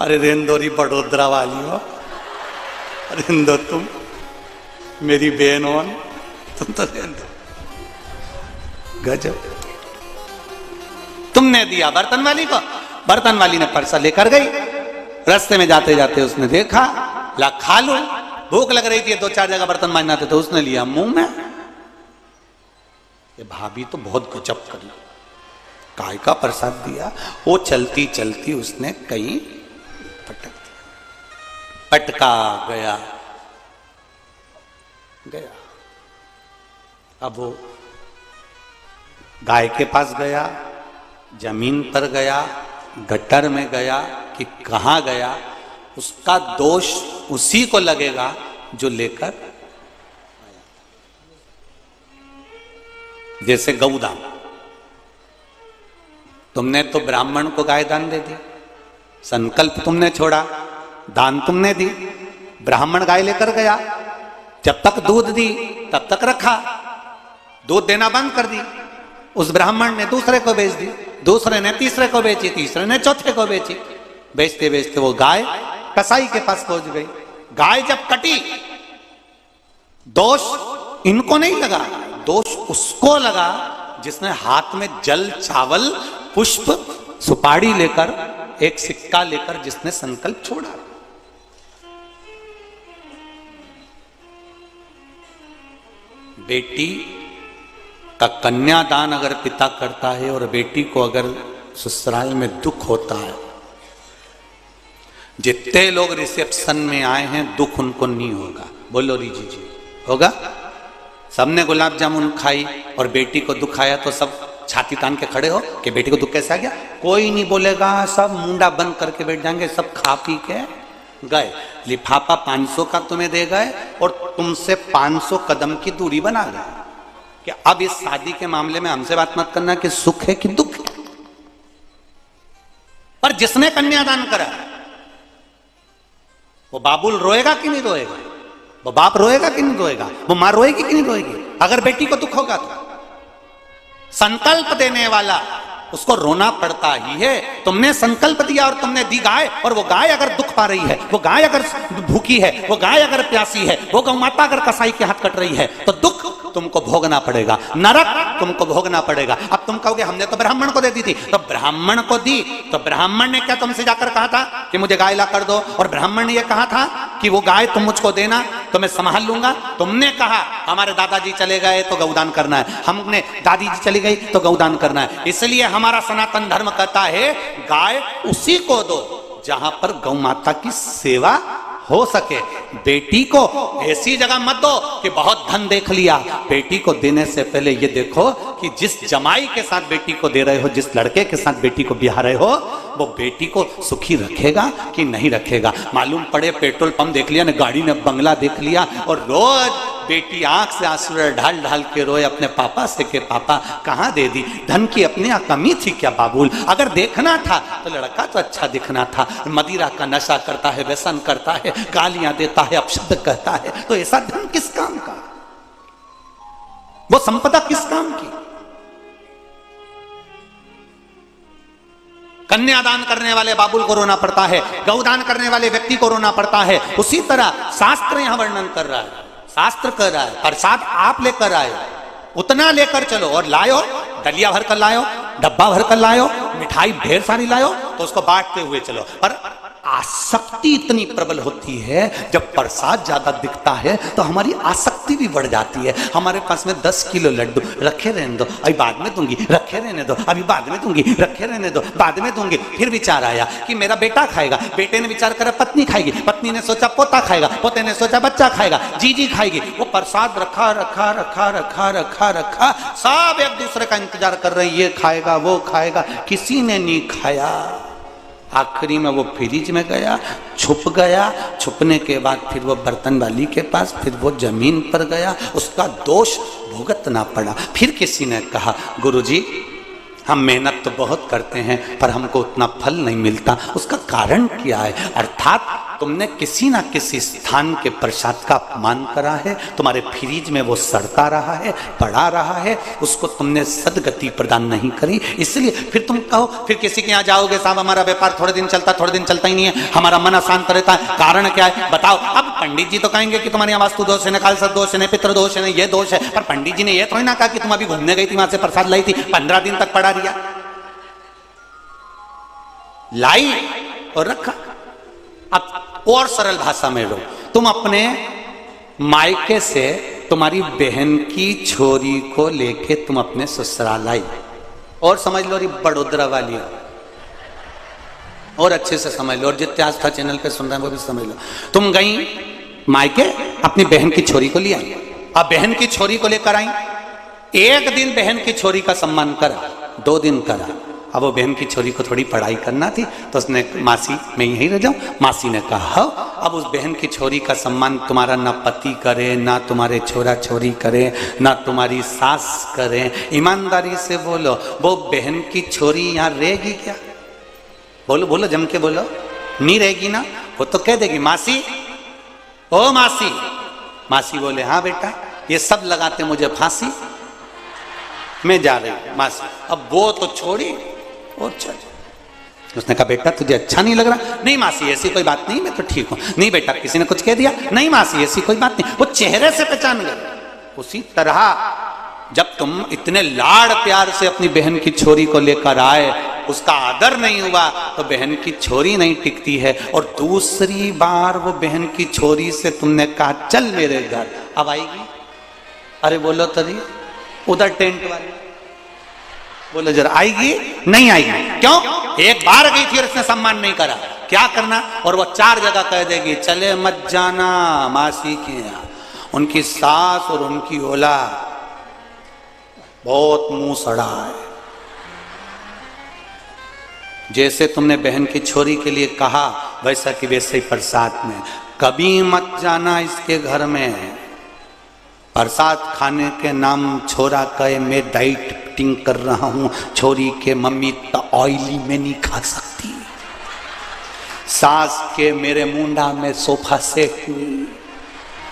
अरे रेंदोरी बड़ोदरा वाली हो, रेंदो तुम मेरी बहन हो, तुम तो रेंदो, गजब। तुमने दिया बर्तन वाली को, बर्तन वाली ने परसा लेकर गई, रास्ते में जाते जाते उसने देखा, ला खा लो, भूख लग रही थी, 2-4 जगह बर्तन मांजना थे तो उसने लिया मुंह में। ये भाभी तो बहुत गजब करी, काय का प्रसाद दिया। वो चलती चलती उसने कहीं पटक दिया, पटका गया। अब वो गाय के पास गया, जमीन पर गया, गटर में गया कि कहाँ गया, उसका दोष उसी को लगेगा जो लेकर, जैसे गौदान, तुमने तो ब्राह्मण को गाय दान दे दी, संकल्प तुमने छोड़ा, दान तुमने दी, ब्राह्मण गाय लेकर गया, जब तक दूध दी तब तक रखा, दूध देना बंद कर दी, उस ब्राह्मण ने दूसरे को बेच दी, दूसरे ने तीसरे को बेची, तीसरे ने चौथे को बेची, बेचते बेचते वो गाय कसाई के पास पहुंच गई। गाय जब कटी, दोष इनको नहीं लगा, दोष उसको लगा जिसने हाथ में जल, चावल, पुष्प, सुपारी लेकर, एक सिक्का लेकर जिसने संकल्प छोड़ा। बेटी का कन्यादान अगर पिता करता है और बेटी को अगर ससुराल में दुख होता है, जितने लोग रिसेप्शन में आए हैं दुख उनको नहीं होगा, बोलो रीजी जी, होगा? सबने गुलाब जामुन खाई और बेटी को दुख आया तो सब छाती तान के खड़े हो कि बेटी को दुख कैसे आ गया? कोई नहीं बोलेगा, सब मुंडा बंद करके बैठ जाएंगे, सब खा पी के गए। लिफाफा 500 का तुम्हें दे गए और तुमसे 500 कदम की दूरी बना गए कि अब इस शादी के मामले में हमसे बात मत करना कि सुख है कि दुख है। पर जिसने कन्यादान करा वो बाबुल रोएगा कि नहीं रोएगा? वो बाप रोएगा कि नहीं रोएगा? वो मां रोएगी कि नहीं रोएगी? अगर बेटी को दुख होगा तो संकल्प देने वाला उसको रोना पड़ता ही है। तुमने संकल्प दिया और तुमने दी गाय, और वो गाय अगर दुख पा रही है, वो गाय अगर भूखी है, वो गाय अगर प्यासी है, वो गौ माता अगर कसाई के हाथ कट रही है तो दुख तुमको भोगना पड़ेगा, नरक तुमको भोगना पड़ेगा। अब तुम कहोगे हमने तो ब्राह्मण को दे दी थी, तो ब्राह्मण को दी तो ब्राह्मण ने क्या तुमसे जाकर कहा था कि मुझे गाय ला कर दो? और ब्राह्मण ने यह कहा था कि वो गाय तुम मुझको देना तो मैं संभाल लूंगा। तुमने कहा हमारे दादाजी चले गए तो गौदान करना है, हमने दादी जी चली गई तो गौदान करना है, इसलिए हमारा सनातन धर्म कहता है गाय उसी को दो जहां पर गौ माता की सेवा हो सके। बेटी को ऐसी जगह मत दो कि बहुत धन देख लिया। बेटी को देने से पहले ये देखो कि जिस जमाई के साथ बेटी को दे रहे हो, जिस लड़के के साथ बेटी को ब्याह रहे हो, वो बेटी को सुखी रखेगा कि नहीं रखेगा। मालूम पड़े पेट्रोल पंप देख लिया, ने गाड़ी ने बंगला देख लिया और रोज बेटी आंख से आंसू ढाल ढाल के रोए अपने पापा से कि पापा कहाँ दे दी, धन की अपने यहाँ कमी थी क्या बाबूल? अगर देखना था तो लड़का तो अच्छा दिखना था, मदिरा का नशा करता है, व्यसन करता है, गालियां देता है, अपशब्द कहता है, तो ऐसा धन किस काम का? वो संपदा किस काम की? कन्यादान करने वाले बाबुल को रोना पड़ता है, गौदान करने वाले व्यक्ति को रोना पड़ता है। उसी तरह शास्त्र यहां वर्णन कर रहा है, शास्त्र कर रहा है प्रसाद आप लेकर आए, उतना लेकर चलो और लायो, डलिया भर कर लायो, डब्बा भर कर लायो, मिठाई ढेर सारी लायो, तो उसको बांटते हुए चलो। पर आसक्ति इतनी प्रबल होती है, जब प्रसाद ज्यादा दिखता है तो हमारी आसक्ति भी बढ़ जाती है। हमारे पास में 10 किलो लड्डू रखे रहने दो, अभी बाद में दूंगी, रखे रहने दो, अभी बाद में दूंगी, रखे रहने दो, बाद में दूंगी। फिर विचार आया कि मेरा बेटा खाएगा, बेटे ने विचार करा पत्नी खाएगी, पत्नी ने सोचा पोता खाएगा, पोते ने सोचा बच्चा खाएगा, जीजी खाएगी। वो प्रसाद रखा रखा रखा रखा रखा रखा, सब एक दूसरे का इंतजार कर रहे हैं, ये खाएगा वो खाएगा, किसी ने नहीं खाया। आखिरी में वो फ्रिज में गया, छुप गया, छुपने के बाद फिर वो बर्तन वाली के पास, फिर वो जमीन पर गया, उसका दोष भुगतना पड़ा। फिर किसी ने कहा गुरुजी हम मेहनत तो बहुत करते हैं पर हमको उतना फल नहीं मिलता, उसका कारण क्या है? अर्थात तुमने किसी ना किसी स्थान के प्रसाद का अपमान करा है, तुम्हारे फ्रिज में वो सड़ता रहा है, पड़ा रहा है, उसको तुमने सदगति प्रदान नहीं करी, इसलिए फिर तुम कहो, फिर किसी के यहाँ जाओगे साहब हमारा व्यापार थोड़े दिन चलता, थोड़े दिन चलता ही नहीं है, हमारा मन अशांत रहता है, कारण क्या है बताओ? अब पंडित जी तो कहेंगे कि तुम्हारे यहाँ वास्तु दोष है, काल सद दोष है, पितृ दोष है, ये दोष है, पर पंडित जी ने ये थोड़ी ना कहा कि तुम अभी घूमने गई थी वहां से प्रसाद लाई थी, 15 दिन तक पड़ा रिया, लाई और रखा। अब और सरल भाषा में लो, तुम अपने मायके से तुम्हारी बहन की छोरी को लेके तुम अपने ससुराल आई, और समझ लो बड़ोदरा वाली, और अच्छे से समझ लो, और जितने आस्था चैनल पे सुन रहे हैं वो भी समझ लो। तुम गई मायके अपनी बहन की छोरी को ले आई, अब बहन की छोरी को लेकर आई, एक दिन बहन की छोरी का सम्मान करा, 2 दिन करा, अब वो बहन की छोरी को थोड़ी पढ़ाई करना थी तो उसने मासी मैं यहीं रह जाऊं, मासी ने कहा अब उस बहन की छोरी का सम्मान तुम्हारा ना पति करे, ना तुम्हारे छोरा छोरी करे, ना तुम्हारी सास करे। ईमानदारी से बोलो वो बहन की छोरी यहाँ रहेगी क्या? बोलो बोलो जम के बोलो, नहीं रहेगी ना? वो तो कह देगी मासी ओ मासी, मासी बोले हाँ बेटा, ये सब लगाते मुझे फांसी, मैं जा रही हूँ मासी। अब वो तो छोड़ी और चल, उसने कहा बेटा तुझे अच्छा नहीं लग रहा? नहीं मासी ऐसी कोई बात नहीं, मैं तो ठीक हूँ। नहीं बेटा किसी ने कुछ कह दिया? नहीं मासी ऐसी कोई बात नहीं। वो चेहरे से पहचान गए। उसी तरह जब तुम इतने लाड़ प्यार से अपनी बहन की छोरी को लेकर आए, उसका आदर नहीं हुआ तो बहन की छोरी नहीं टिकती है। और दूसरी बार वो बहन की छोरी से तुमने कहा चल मेरे घर, अब आएगी? अरे बोलो तरी उधर टेंट वाले, बोलो जरा आएगी? नहीं आएगी। क्यों? एक बार गई थी और इसने सम्मान नहीं करा, क्या करना? और वो 4 जगह कह देगी चले मत जाना मासी के यहाँ। उनकी सास और उनकी औलाद बहुत मुंह सड़ा है। जैसे तुमने बहन की छोरी के लिए कहा वैसा कि वैसे ही प्रसाद में, कभी मत जाना इसके घर में, प्रसाद खाने के नाम छोरा कहे मैं डाइटिंग कर रहा हूं, छोरी के मम्मी तो ऑयली में नहीं खा सकती, सास के मेरे मुंडा में सोफा सेट हुई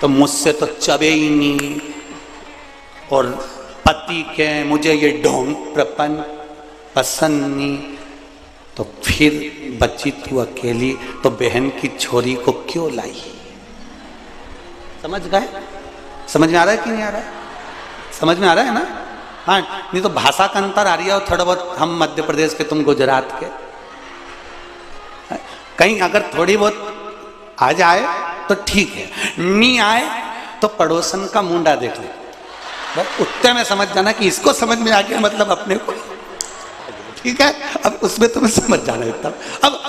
तो मुझसे तो चबे ही नहीं, और पति के मुझे ये ढोंग प्रपन पसंद नहीं, तो फिर बच्ची तू अकेली तो बहन की छोरी को क्यों लाई? समझ गए? समझ में आ रहा है कि नहीं आ रहा है? समझ में आ रहा है ना? हाँ, नहीं तो भाषा का अंतर आ रही है, और थोड़ा बहुत हम मध्य प्रदेश के तुम गुजरात के, कहीं अगर थोड़ी बहुत आ जाए तो ठीक है, नहीं आए तो पड़ोसन का मुंडा देख ले, बस उतने में समझ जाना कि इसको समझ में आ गया, मतलब अपने को, ठीक है। अब उसमें तुम्हें समझ जाना इतना। अब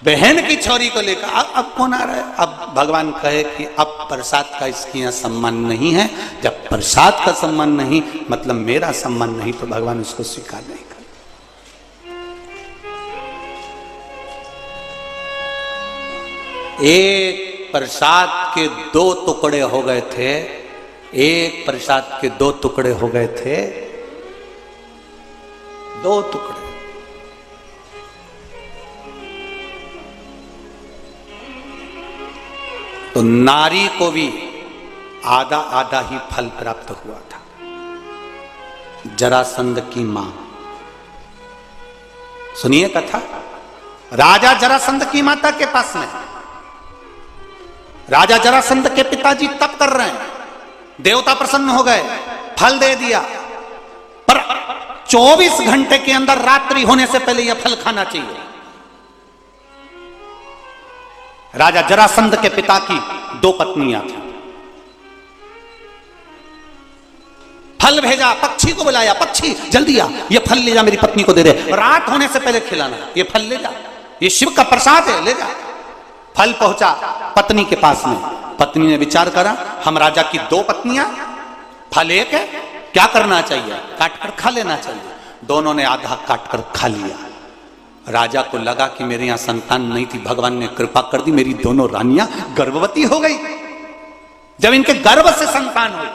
बहन की छोरी को लेकर अब कौन आ रहा है? अब भगवान कहे कि अब प्रसाद का इसके यहाँ सम्मान नहीं है। जब प्रसाद का सम्मान नहीं मतलब मेरा सम्मान नहीं, तो भगवान उसको स्वीकार नहीं कर। एक प्रसाद के 2 टुकड़े हो गए थे, एक प्रसाद के 2 टुकड़े हो गए थे, 2 टुकड़े। तो नारी को भी आधा आधा ही फल प्राप्त हुआ था। जरासंध की मां, सुनिए कथा। राजा जरासंध की माता के पास में, राजा जरासंध के पिताजी तप कर रहे हैं, देवता प्रसन्न हो गए, फल दे दिया, पर 24 घंटे के अंदर रात्रि होने से पहले यह फल खाना चाहिए। राजा जरासंध के पिता की 2 पत्नियां थी। फल भेजा, पक्षी को बुलाया, पक्षी जल्दी आ, ये फल ले जा, मेरी पत्नी को दे दे, रात होने से पहले खिलाना, ये फल ले जा, ये शिव का प्रसाद है, ले जा। फल पहुंचा पत्नी के पास में। पत्नी ने विचार करा, हम राजा की 2 पत्नियां, फल एक है, क्या करना चाहिए? काट कर खा लेना चाहिए। दोनों ने आधा काट कर खा लिया। राजा को लगा कि मेरे यहां संतान नहीं थी, भगवान ने कृपा कर दी, मेरी दोनों रानियां गर्भवती हो गई। जब इनके गर्भ से संतान हुई